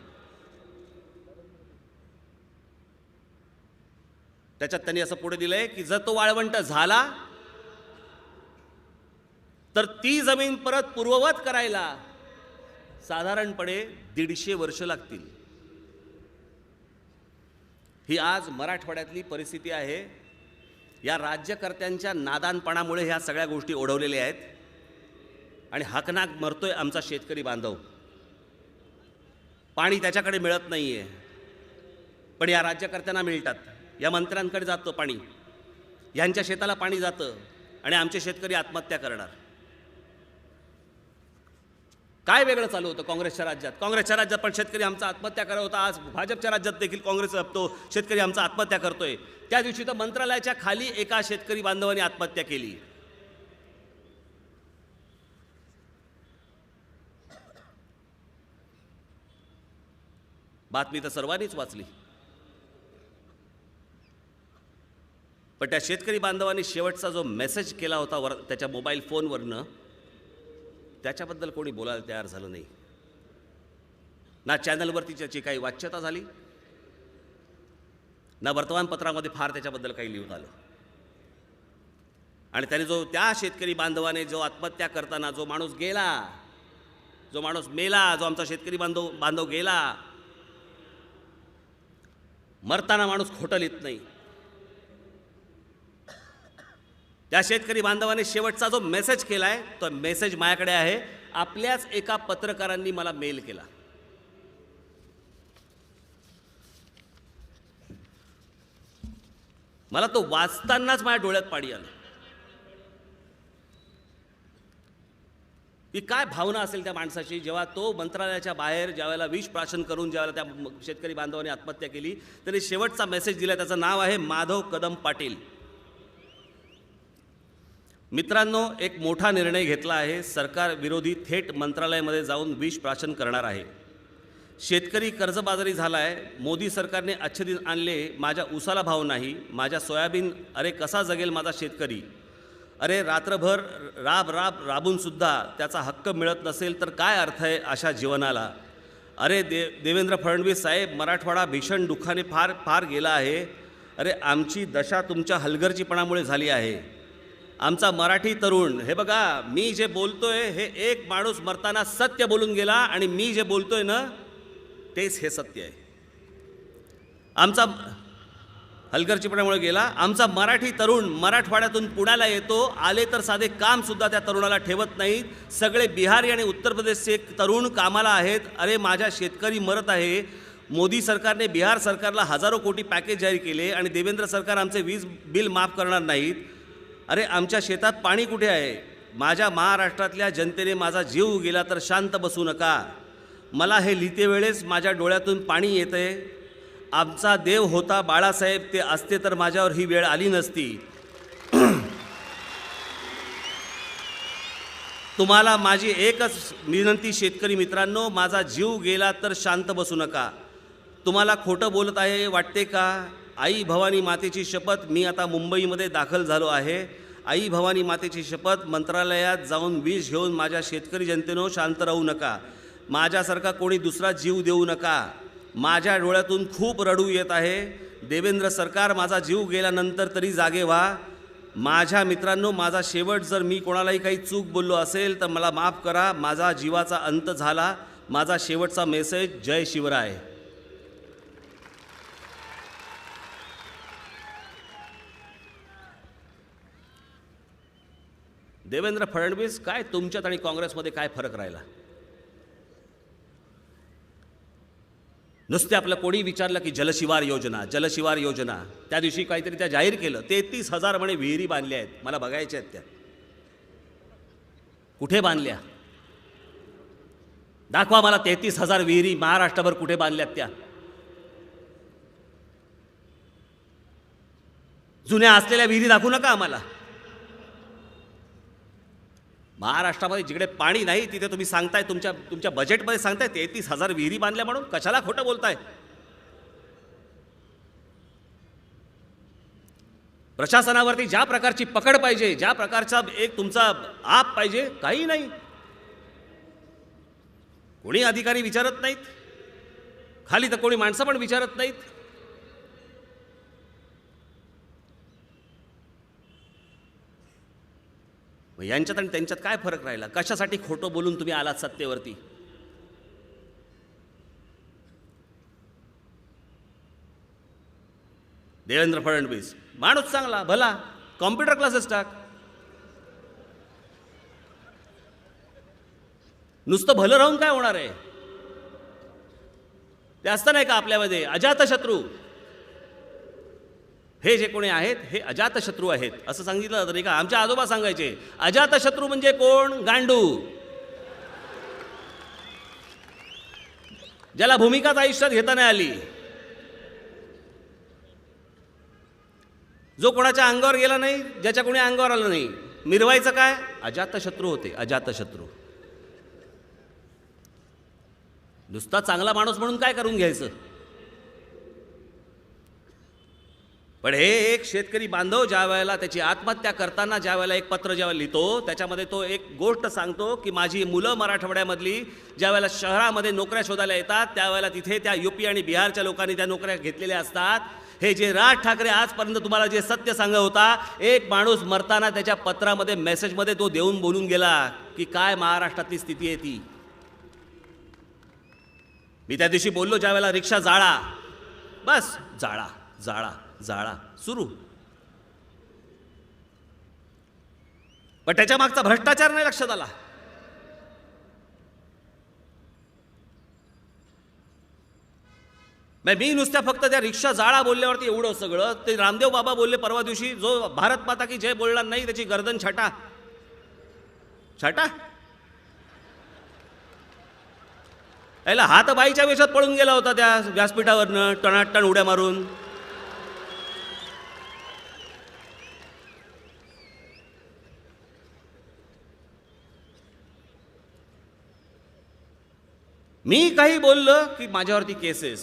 त्याच्यात त्यांनी असं पुढे दिलंय की जर तो वाळवंट झाला तर ती जमीन परत पूर्ववत करायला साधारणपणे 150 वर्ष लागतील. ही आज मराठवाड्यातली परिस्थिती आहे. या राज्यकर्त्यांच्या नादानपणामुळे ह्या सगळ्या गोष्टी ओढवलेल्या आहेत आणि हकनाक मरतोय आमचा शेतकरी बांधव. पाणी त्याच्याकडे मिळत नाही आहे, पण या राज्यकर्त्यांना मिळतात, या मंत्र्यांकडे जातं पाणी, यांच्या शेताला पाणी जातं आणि आमचे शेतकरी आत्महत्या करणार. काय वेगळं चालू होतं काँग्रेसच्या राज्यात? काँग्रेसच्या राज्यात पण शेतकरी आमचा आत्महत्या करत होता. आज भाजपच्या राज्यात देखील काँग्रेस तो शेतकरी आमचा आत्महत्या करतोय. त्या दिवशी तर मंत्रालयाच्या खाली एका शेतकरी बांधवाने आत्महत्या केली. बातमी तर सर्वांनीच वाचली, पण त्या शेतकरी बांधवांनी शेवटचा जो मेसेज केला होता त्याच्या मोबाईल फोनवरनं, त्याच्याबद्दल कोणी बोलायला तयार झालं नाही. ना चॅनलवरती त्याची काही वाच्यता झाली, ना वर्तमानपत्रामध्ये फार त्याच्याबद्दल काही लिहून आलं. आणि त्याने त्या शेतकरी बांधवाने जो आत्महत्या करताना जो माणूस गेला, जो माणूस मेला, जो आमचा शेतकरी बांधव गेला, मरताना माणूस खोटं लिहित नाही. त्या शेतकरी बांधवाने शेवटचा जो मेसेज केलाय तो मेसेज माझ्याकडे आहे. आपल्याच एका पत्रकारांनी मला मेल केला. मला तो वाचतानाच माझ्या डोळ्यात पाणी आलं. ती काय भावना असेल त्या माणसाची, जेव्हा तो मंत्रालयाच्या बाहेर ज्यावेळेला विष प्राशन करून ज्यावेळेला त्या शेतकरी बांधवाने आत्महत्या केली, त्यांनी शेवटचा मेसेज दिला. त्याचं नाव आहे माधव कदम पाटील. मित्रांनो, एक मोठा निर्णय घेतला आहे. सरकार विरोधी थेट मंत्रालयामध्ये जाऊन विष प्राशन करणार आहे. शेतकरी कर्जबाजारी झाला आहे. मोदी सरकारने अच्छे दिन आणले. माझ्या उसाला भाव नाही, माझ्या सोयाबीन, अरे कसा जगेल माझा शेतकरी. अरे रात्रभर राबूनसुद्धा त्याचा हक्क मिळत नसेल तर काय अर्थ आहे अशा जीवनाला. अरे देवेंद्र फडणवीस साहेब, मराठवाडा भीषण दुःखाने फार गेला आहे. अरे आमची दशा तुमच्या हलगर्जीपणामुळे झाली आहे. आमचा मराठी तरुण, हे बघा, मी जे बोलतोय हे एक माणूस मरताना सत्य बोलून गेला आणि मी जे बोलतोय ना तेच हे सत्य आहे. आमचा हलगर्जीपणामुळे गेला. आमचा मराठी तरुण मराठवाड्यातून पुण्याला येतो, आले तर साधे कामसुद्धा त्या तरुणाला ठेवत नाहीत. सगळे बिहारी आणि उत्तर प्रदेशचे तरुण कामाला आहेत. अरे माझ्या शेतकरी मरत आहे. मोदी सरकारने बिहार सरकारला हजारो कोटी पॅकेज जाहीर केले आणि देवेंद्र सरकार आमचे वीज बिल माफ करणार नाहीत. अरे आमच्या शेतात पाणी कुठे आहे? माझ्या महाराष्ट्रातल्या जनतेने माझा जीव गेला तर शांत बसू नका. मला हे लिहिते वेळेस माझ्या डोळ्यातून पाणी येते. आमचा देव होता बाळासाहेब, ते असते तर माझ्यावर ही वेळ आली नसती. तुम्हाला माझी एकच विनंती शेतकरी मित्रांनो, माझा जीव गेला तर शांत बसू नका. तुम्हाला खोटं बोलत आहे वाटते का? आई भवानी मातेची शपथ, मी आता मुंबईमध्ये दाखल झालो आहे. आई भवानी मातेची शपथ, मंत्रालयात जाऊन विष घेऊन माझ्या शेतकरी जनतेनो शांत राहू नका. माझ्यासारखा कोणी दुसरा जीव देऊ नका. माझ्या डोळ्यातून खूप रडू येत आहे. देवेंद्र सरकार, माझा जीव गेल्यानंतर तरी जागे व्हा. माझ्या मित्रांनो, माझा शेवट, जर मी कोणालाही काही चूक बोललो असेल तर मला माफ करा. माझा जीवाचा अंत झाला. माझा शेवटचा मेसेज, जय शिवराय. देवेंद्र फडणवीस, काय तुमच्यात आणि काँग्रेसमध्ये काय फरक राहिला? नुसते आपलं कोणी विचारलं की जलशिवार योजना, जलशिवार योजना. त्या दिवशी काहीतरी त्या जाहीर केलं, 33,000 म्हणे विहिरी बांधल्या आहेत. मला बघायच्या आहेत त्या कुठे बांधल्या. दाखवा मला 33,000 विहिरी महाराष्ट्रभर कुठे बांधल्यात त्या. जुन्या असलेल्या विहिरी दाखवू नका आम्हाला. महाराष्ट्रामध्ये जिकडे पाणी नाही तिथे तुम्ही सांगताय, तुमच्या बजेटमध्ये सांगताय 33,000 विहिरी बांधल्या म्हणून. कशाला खोटं बोलताय? प्रशासनावरती ज्या प्रकारची पकड पाहिजे, ज्या प्रकारचा एक तुमचा आप पाहिजे, काही नाही. कोणी अधिकारी विचारत नाहीत, खाली तर कोणी माणसं पण विचारत नाहीत. यांच्यात आणि त्यांच्यात काय फरक राहिला? कशासाठी खोटं बोलून तुम्ही आलात सत्तेवरती? देवेंद्र फडणवीस माणूस चांगला भला, कॉम्प्युटर क्लासेस टाक. नुसतं भलं राहून काय होणार आहे? ते असतं नाही का आपल्यामध्ये अजातशत्रू. हे जे कोणी आहेत हे अजातशत्रू आहेत असं सांगितलं तरी का. आमचे आजोबा सांगायचे अजातशत्रू म्हणजे कोण? गांडू. ज्याला भूमिकाच आयुष्यात घेता नाही आली, जो कोणाच्या अंगावर गेला नाही, ज्याच्या कोणी अंगावर आलं नाही, मिरवायचं काय? अजातशत्रू होते, अजातशत्रू. नुसता चांगला माणूस म्हणून काय करून घ्यायचं. पण हे एक शेतकरी बांधव ज्या वेळेला त्याची आत्महत्या करताना ज्या वेळेला एक पत्र जेव्हा लिहितो, त्याच्यामध्ये तो एक गोष्ट सांगतो की माझी मुलं मराठवाड्यामधली ज्या वेळेला शहरामध्ये नोकऱ्या शोधायला येतात, त्यावेळेला तिथे त्या UP आणि बिहारच्या लोकांनी त्या नोकऱ्या घेतलेल्या असतात. हे जे राज ठाकरे आजपर्यंत तुम्हाला जे सत्य सांगत होता, एक माणूस मरताना त्याच्या पत्रामध्ये मेसेजमध्ये तो देऊन बोलून गेला की काय महाराष्ट्रातली स्थिती आहे ती. मी त्या दिवशी बोललो ज्या वेळेला रिक्षा जाळा, बस जाळा जाळा जाळा सुरू. पण त्याच्या मागचा भ्रष्टाचार नाही लक्षात आला. मी नुसत्या फक्त त्या रिक्षा जाळा बोलल्यावरती एवढं सगळं. ते रामदेव बाबा बोलले परवा दिवशी, जो भारत माता की जय बोलणार नाही त्याची गर्दन छाटा. छाटा याला हात बाईच्या वेशात पळून गेला होता त्या व्यासपीठावरनं टणाटण उड्या मारून. मी काही बोललं की माझ्यावरती केसेस.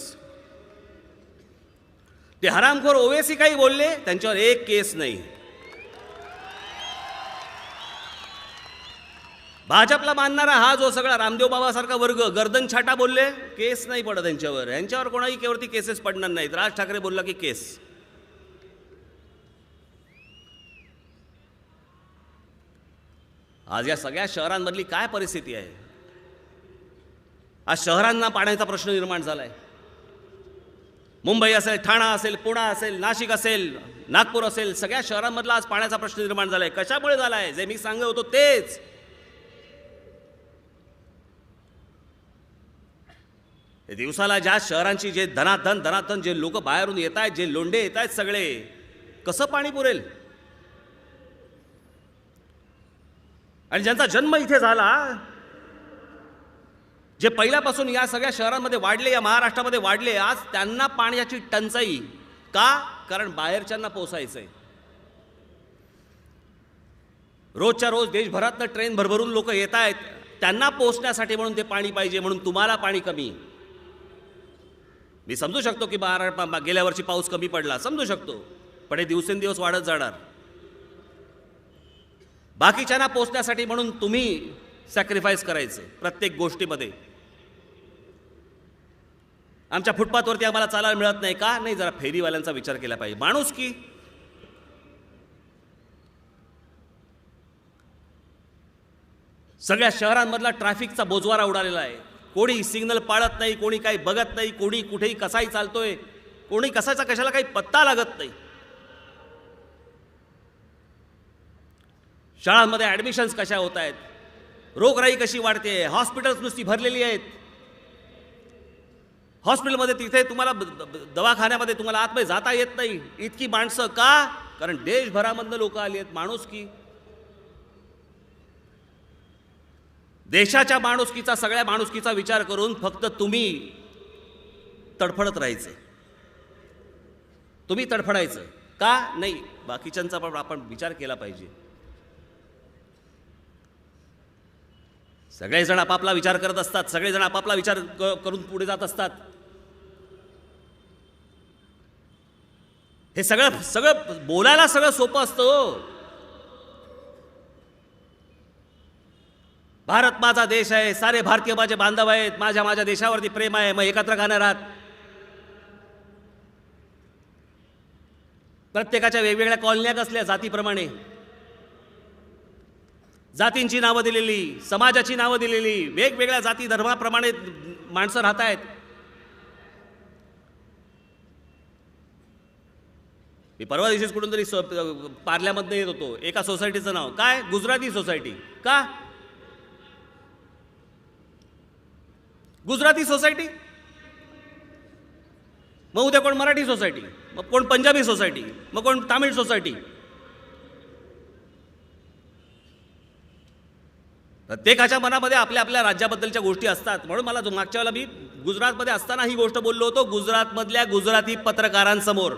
ते हरामखोर ओवेसी काही बोलले, त्यांच्यावर एक केस नाही. भाजपला मानणारा हा जो सगळा रामदेव बाबासारखा वर्ग गर्दन छाटा बोलले, केस नाही पडत यांच्यावर. यांच्यावर कोणाही केवरती केसेस पडणार नाहीत. राज ठाकरे बोलला की केस. आज या सगळ्या शहरांमधली काय परिस्थिती आहे. आज शहरांना पाण्याचा प्रश्न निर्माण झालाय. मुंबई असेल, ठाणा असेल, पुणे असेल, नाशिक असेल, नागपूर असेल, सगळ्या शहरांमधला आज पाण्याचा प्रश्न निर्माण झालाय. कशामुळे झालाय? जे मी सांगत होतो तेच. दिवसाला ज्या शहरांची जे धनाधन धनाधन जे लोक बाहेरून येत आहेत, जे लोंढे येत आहेत, सगळे कसं पाणी पुरेल. आणि ज्यांचा जन्म इथे झाला, जे पहिल्यापासून या सगळ्या शहरांमध्ये वाढले, या महाराष्ट्रामध्ये वाढले, आज त्यांना पाण्याची टंचाई का? कारण बाहेरच्यांना पोसायचंय. रोजच्या रोज देशभरातनं ट्रेन भरभरून लोक येत आहेत, त्यांना पोचण्यासाठी म्हणून ते पाणी पाहिजे, म्हणून तुम्हाला पाणी कमी. मी समजू शकतो की गेल्या वर्षी पाऊस कमी पडला, समजू शकतो, पण हे दिवसेंदिवस वाढत जाणार. बाकीच्यांना पोचण्यासाठी म्हणून तुम्ही सॅक्रिफाईस करायचं प्रत्येक गोष्टीमध्ये. आमच्या फुटपाथवरती आम्हाला चालायला मिळत नाही का? नाही, जरा फेरीवाल्यांचा विचार केला पाहिजे. माणुसकी. सगळ्या शहरांमधला ट्रॅफिकचा बोजवारा उडालेला आहे. कोणी सिग्नल पाळत नाही, कोणी काही बघत नाही, कोणी कुठेही कसाही चालतोय, कोणी कसाचा कशाला काही पत्ता लागत नाही. शाळांमध्ये ॲडमिशन्स कशा होत आहेत, रोगराई कशी वाढते, हॉस्पिटल्स नुसती भरलेली आहेत. हॉस्पिटलमध्ये तिथे तुम्हाला दवाखान्यामध्ये तुम्हाला आतमध्ये जाता येत नाही. इतकी माणसं का? कारण देशभरामधनं लोक आली आहेत. माणुसकी. देशाच्या माणुसकीचा, सगळ्या माणुसकीचा विचार करून फक्त तुम्ही तडफडत राहायचं. तुम्ही तडफडायचं का? नाही, बाकीच्यांचा पण आपण विचार केला पाहिजे. सगळेजण आपापला विचार करत असतात, सगळेजण आपापला विचार करून पुढे जात असतात. हे सगळं बोलायला सगळं सोपं असतं. भारत माझा देश आहे, सारे भारतीय माझे बांधव आहेत, माझ्या देशावरती प्रेम आहे, मग एकत्र का नाही राहत? प्रत्येकाच्या वेगवेगळ्या कॉलन्या कसल्या, जातीप्रमाणे जातींची नावं दिलेली, समाजाची नावं दिलेली, वेगवेगळ्या जाती धर्माप्रमाणे माणसं राहत आहेत. मी परवा दिवशीच कुठून तरी पार्ल्यामधनं येत होतो. एका सोसायटीचं नाव काय? गुजराती सोसायटी. का गुजराती सोसायटी? मग उद्या कोण मराठी सोसायटी, मग कोण पंजाबी सोसायटी, मग कोण तामिळ सोसायटी. प्रत्येकाच्या मनामध्ये आपल्या आपल्या राज्याबद्दलच्या गोष्टी असतात. म्हणून मला मागच्या वेळेला मी गुजरातमध्ये असताना ही गोष्ट बोललो होतो गुजरातमधल्या गुजराती पत्रकारांसमोर.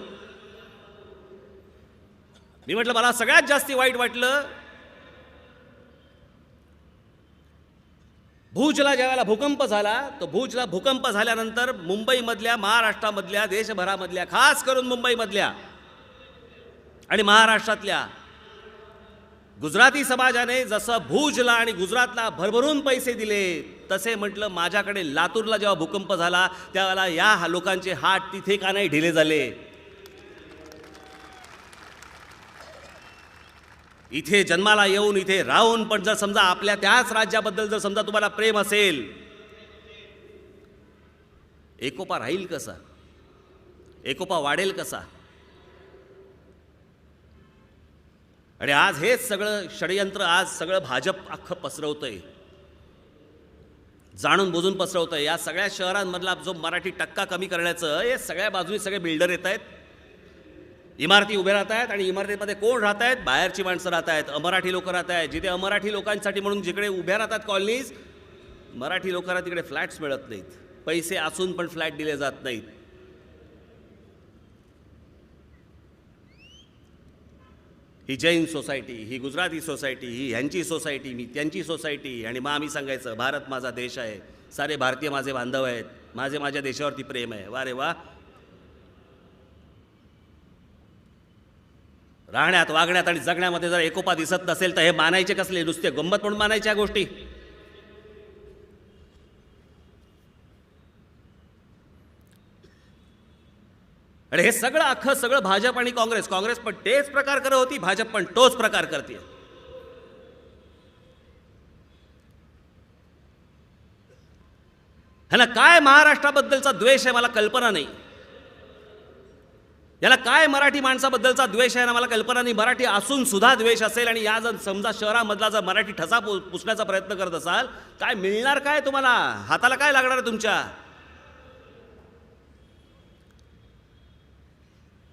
मी म्हटलं मला सगळ्यात जास्ती वाईट वाटलं भुजला ज्यावेळेला भूकंप झाला, तो भुजला भूकंप झाल्यानंतर मुंबईमधल्या, महाराष्ट्रामधल्या, देशभरामधल्या, खास करून मुंबईमधल्या आणि महाराष्ट्रातल्या गुजराती समाजाने जसं भुजला आणि गुजरातला भरभरून पैसे दिले, तसे म्हटलं माझ्याकडे लातूरला जेव्हा भूकंप झाला त्यावेळेला या लोकांचे हात तिथे का नाही ढिले झाले. इथे जन्माला येऊन इथे राहून पण जर समजा आपल्या त्याच राज्याबद्दल जर समजा तुम्हाला प्रेम असेल, एकोपा राहील कसा, एकोपा वाढेल कसा. आणि आज हेच सगळं षडयंत्र आज सगळं भाजप अख्खं पसरवतंय, जाणून बुजून पसरवतंय. या सगळ्या शहरांमधला जो मराठी टक्का कमी करण्याचं हे सगळ्या बाजूनी सगळे बिल्डर येत आहेत, इमारती उभे राहत आहेत. आणि इमारतीमध्ये कोण राहत आहेत? बाहेरची माणसं राहत आहेत, अमराठी लोक राहत आहेत. जिथे अमराठी लोकांसाठी म्हणून जिकडे उभ्या राहतात कॉलनीज, मराठी लोकांना तिकडे फ्लॅट्स मिळत नाहीत, पैसे असून पण फ्लॅट दिले जात नाहीत. ही जैन सोसायटी, ही गुजराती सोसायटी, ही ह्यांची सोसायटी, मी त्यांची सोसायटी. आणि मग आम्ही सांगायचं भारत माझा देश आहे, सारे भारतीय माझे बांधव आहेत, माझ्या देशावरती प्रेम आहे. वा रे वा. राहण्यात, वागण्यात आणि जगण्यामध्ये जर एकोपा दिसत नसेल तर हे मानायचे कसले? नुसते गंमत म्हणून मानायच्या गोष्टी. आणि हे सगळं अख्खं सगळं भाजप आणि काँग्रेस पण तेच प्रकार करत होती, भाजप पण तोच प्रकार करते. ह्याला काय महाराष्ट्राबद्दलचा द्वेष आहे मला कल्पना नाही. याला काय मराठी माणसाबद्दलचा द्वेष आहे ना मला कल्पना नाही. मराठी असून सुद्धा द्वेष असेल आणि या जर समजा शहरामधला जर मराठी ठसा पुसण्याचा प्रयत्न करत असाल, काय मिळणार काय तुम्हाला? हाताला काय लागणार आहे तुमच्या?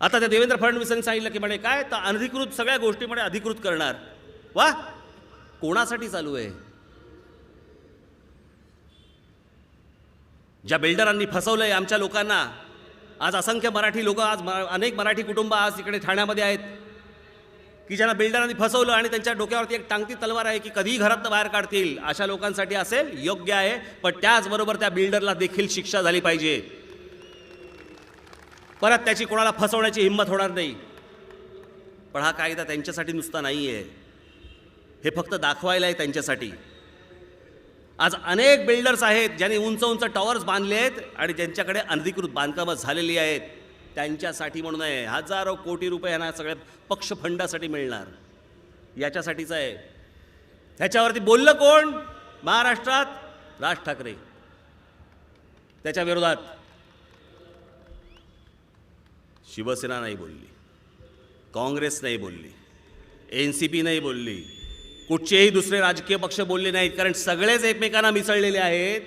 आता त्या देवेंद्र फडणवीसांनी सांगितलं की म्हणे काय तर अनधिकृत सगळ्या गोष्टी म्हणे अधिकृत करणार. वा, कोणासाठी चालू आहे? ज्या बिल्डरांनी फसवलंय आमच्या लोकांना. आज असंख्य मराठी लोक, आज अनेक मराठी कुटुंब आज इकडे ठाण्यामध्ये आहेत की ज्यांना बिल्डरांनी फसवलं आणि त्यांच्या डोक्यावरती एक टांगती तलवार आहे की कधीही घरातनं बाहेर काढतील. अशा लोकांसाठी असेल योग्य आहे, पण त्याचबरोबर त्या बिल्डरला देखील शिक्षा झाली पाहिजे. परत त्याची कोणाला फसवण्याची हिंमत होणार नाही. पण हा कायदा त्यांच्यासाठी नुसता नाही आहे, हे फक्त दाखवायला आहे त्यांच्यासाठी. आज अनेक बिल्डर्स आहेत ज्यांनी उंच उंच टॉवर्स बांधले आहेत आणि ज्यांच्याकडे अनधिकृत बांधकामं झालेली आहेत. त्यांच्यासाठी म्हणून आहे हजारो कोटी रुपये यांना सगळ्या पक्ष फंडासाठी मिळणार, याच्यासाठीच आहे. ह्याच्यावरती बोललं कोण महाराष्ट्रात? राज ठाकरे. त्याच्या विरोधात शिवसेना नाही बोलली, काँग्रेस नाही बोलली, NCP नाही बोलली, कुठचेही दुसरे राजकीय पक्ष बोलले नाहीत. कारण सगळेच एकमेकांना मिसळलेले आहेत.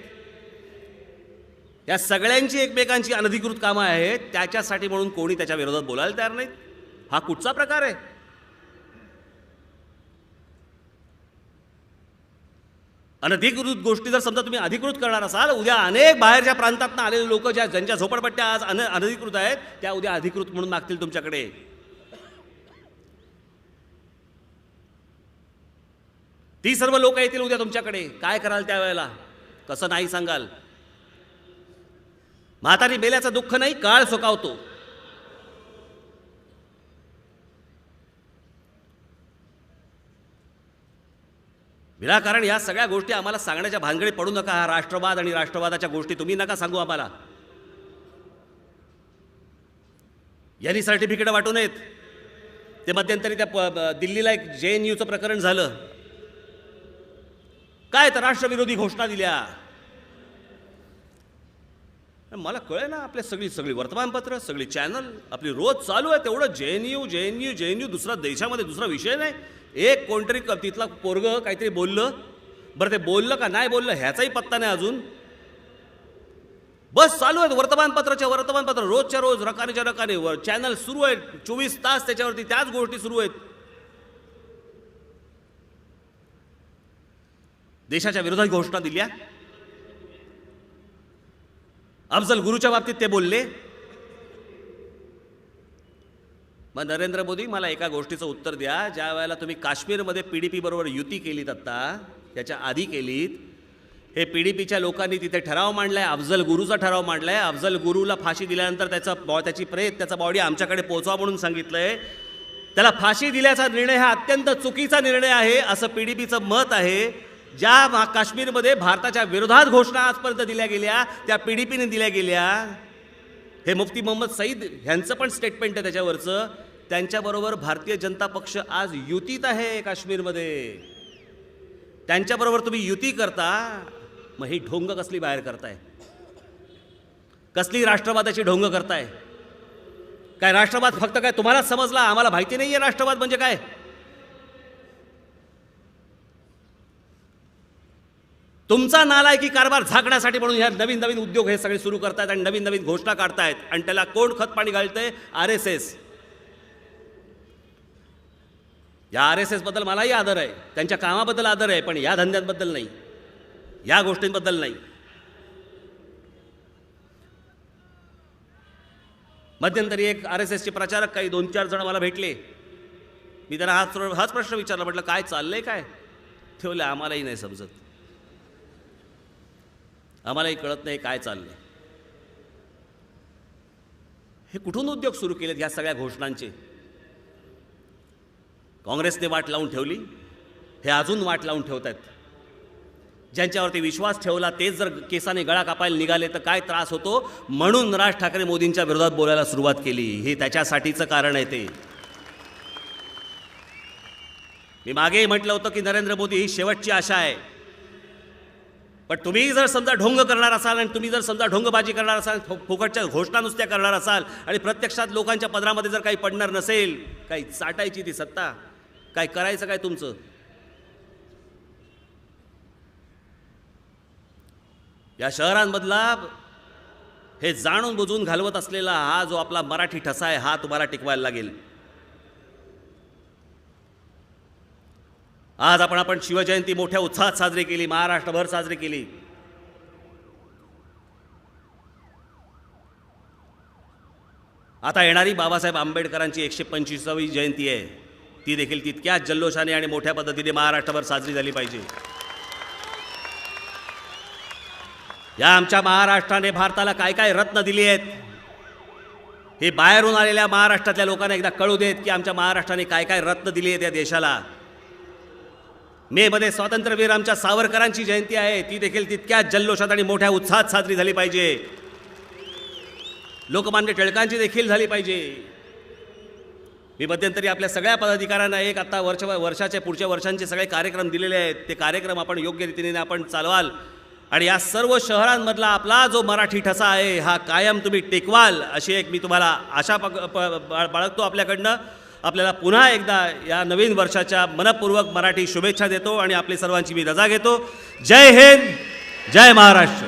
या सगळ्यांची एकमेकांची अनधिकृत कामं आहेत. त्याच्यासाठी म्हणून कोणी त्याच्या विरोधात बोलायला तयार नाहीत. हा कुठचा प्रकार आहे? अनधिकृत गोष्टी जर समजा तुम्ही अधिकृत करणार असाल, उद्या अनेक बाहेरच्या प्रांतातून आलेले लोक ज्यांच्या झोपडपट्ट्या आज अनधिकृत आहेत त्या उद्या अधिकृत म्हणून मागतील तुमच्याकडे. ती सर्व लोक येतील उद्या तुमच्याकडे. काय कराल त्यावेळेला? कसं नाही सांगाल? म्हातारी मेल्याचं दुःख नाही, काळ सुकावतो. विनाकारण या सगळ्या गोष्टी आम्हाला सांगण्याच्या भानगडीत पडू नका. हा राष्ट्रवाद आणि राष्ट्रवादाच्या गोष्टी तुम्ही नका सांगू आम्हाला. यांनी सर्टिफिकेट वाटू नयेत. ते मध्यंतरी त्या दिल्लीला एक JNUचं प्रकरण झालं. काय तर राष्ट्रविरोधी घोषणा दिल्या. मला कळे ना, आपल्या सगळी वर्तमानपत्र, सगळी चॅनल आपली रोज चालू आहे तेवढं JNU. दुसरा देशामध्ये दुसरा विषय नाही. एक कोणतरी तिथला पोरगं काहीतरी बोललं, बरं ते बोललं का नाही बोललं ह्याचाही पत्ता नाही अजून. बस चालू आहेत, वर्तमानपत्र रोजच्या रोज रकानेच्या रकाने चॅनल सुरू आहेत, 24 तास त्याच्यावरती त्याच गोष्टी सुरू आहेत. देशाच्या विरोधात घोषणा दिल्या. अफजल गुरुच्या बाबतीत ते बोलले. मग नरेंद्र मोदी, मला एका गोष्टीचं उत्तर द्या. ज्या वेळेला तुम्ही काश्मीरमध्ये PDP बरोबर युती केलीत, आत्ता त्याच्या आधी केलीत, हे PDPच्या लोकांनी तिथे ठराव मांडलाय, अफजल गुरुचा ठराव मांडलाय. अफजल गुरुला फाशी दिल्यानंतर त्याचा बॉडी आमच्याकडे पोहोचवा म्हणून सांगितलंय. त्याला फाशी दिल्याचा निर्णय हा अत्यंत चुकीचा निर्णय आहे असं PDPचं मत आहे. ज्या काश्मीरमध्ये भारताच्या विरोधात घोषणा आजपर्यंत दिल्या गेल्या त्या PDPने दिल्या गेल्या. हे मुफ्ती मोहम्मद सईद ह्यांचं पण स्टेटमेंट आहे त्याच्यावरचं. त्यांच्याबरोबर भारतीय जनता पक्ष आज युतीत आहे काश्मीरमध्ये. त्यांच्याबरोबर तुम्ही युती करता, मग ही ढोंग कसली बाहेर करताय? कसली राष्ट्रवादाची ढोंग करताय? काय राष्ट्रवाद फक्त काय तुम्हालाच समजला? आम्हाला माहिती नाहीये राष्ट्रवाद म्हणजे काय. तुमचा नालायकी कारभार झाकण्यासाठी म्हणून ह्या नवीन नवीन उद्योग हे सगळे सुरू करतायत आणि नवीन नवीन घोषणा काढतायत. आणि त्याला कोण खतपाणी घालतंय? RSS. या RSS बद्दल मलाही आदर आहे, त्यांच्या कामाबद्दल आदर आहे, पण या धंद्यांबद्दल नाही, या गोष्टींबद्दल नाही. मध्यंतरी एक RSSचे प्रचारक काही 2-4 जण मला भेटले. मी त्यांना हाच प्रश्न विचारला, म्हटलं काय चाललंय काय? ठेवलं आम्हालाही नाही समजत, आम्हालाही कळत नाही काय चाललंय. हे कुठून उद्योग सुरू केलेत ह्या सगळ्या घोषणांचे? काँग्रेसने वाट लावून ठेवली, हे अजून वाट लावून ठेवत आहेत. ज्यांच्यावरती विश्वास ठेवला तेच जर केसाने गळा कापायला निघाले तर काय त्रास होतो, म्हणून राज ठाकरे मोदींच्या विरोधात बोलायला सुरुवात केली. हे त्याच्यासाठीचं कारण आहे. ते मी मागेही म्हटलं होतं की नरेंद्र मोदी ही शेवटची आशा आहे. पण तुम्ही जर समजा ढोंग करणार असाल आणि तुम्ही जर समजा ढोंगबाजी करणार असाल, फुकटच्या घोषणा नुसत्या करणार असाल आणि प्रत्यक्षात लोकांच्या पदरामध्ये जर काही पडणार नसेल, काही चाटायची ती सत्ता, काय करायचं काय तुमचं? या शहरांमधला हे जाणून बुजून घालवत असलेला हा जो आपला मराठी ठसा आहे, हा तुम्हाला टिकवायला लागेल. आज आपण शिवजयंती मोठ्या उत्साहात साजरी केली, महाराष्ट्रभर साजरी केली. आता येणारी बाबासाहेब आंबेडकरांची 125वी जयंती आहे. ती देखील तितक्याच जल्लोषाने आणि मोठ्या पद्धतीने महाराष्ट्रभर साजरी झाली पाहिजे. या आमच्या महाराष्ट्राने भारताला काय काय रत्न दिली आहेत हे बाहेरून आलेल्या महाराष्ट्रातल्या लोकांना एकदा कळू देत की आमच्या महाराष्ट्राने काय काय रत्न दिली आहेत या देशाला. मे मध्ये स्वातंत्र्यवीर आमच्या सावरकरांची जयंती आहे, ती देखील तितक्याच जल्लोषात आणि मोठ्या उत्साहात साजरी झाली पाहिजे. लोकमान्य टिळकांची देखील झाली पाहिजे. मी मध्यंतरी आपल्या सगळ्या पदाधिकाऱ्यांना एक आता वर्षाचे पुढच्या वर्षांचे सगळे कार्यक्रम दिलेले आहेत. ते कार्यक्रम आपण योग्य रीतीने आपण चालवाल आणि या सर्व शहरांमधला आपला जो मराठी ठसा आहे हा कायम तुम्ही टिकवाल, अशी एक मी तुम्हाला आशा बाळगतो आपल्याकडनं. आपल्याला पुन्हा एकदा या नवीन वर्षाच्या मनपूर्वक मराठी शुभेच्छा देतो आणि आपली सर्वांची मी रजा घेतो. जय हिंद, जय महाराष्ट्र.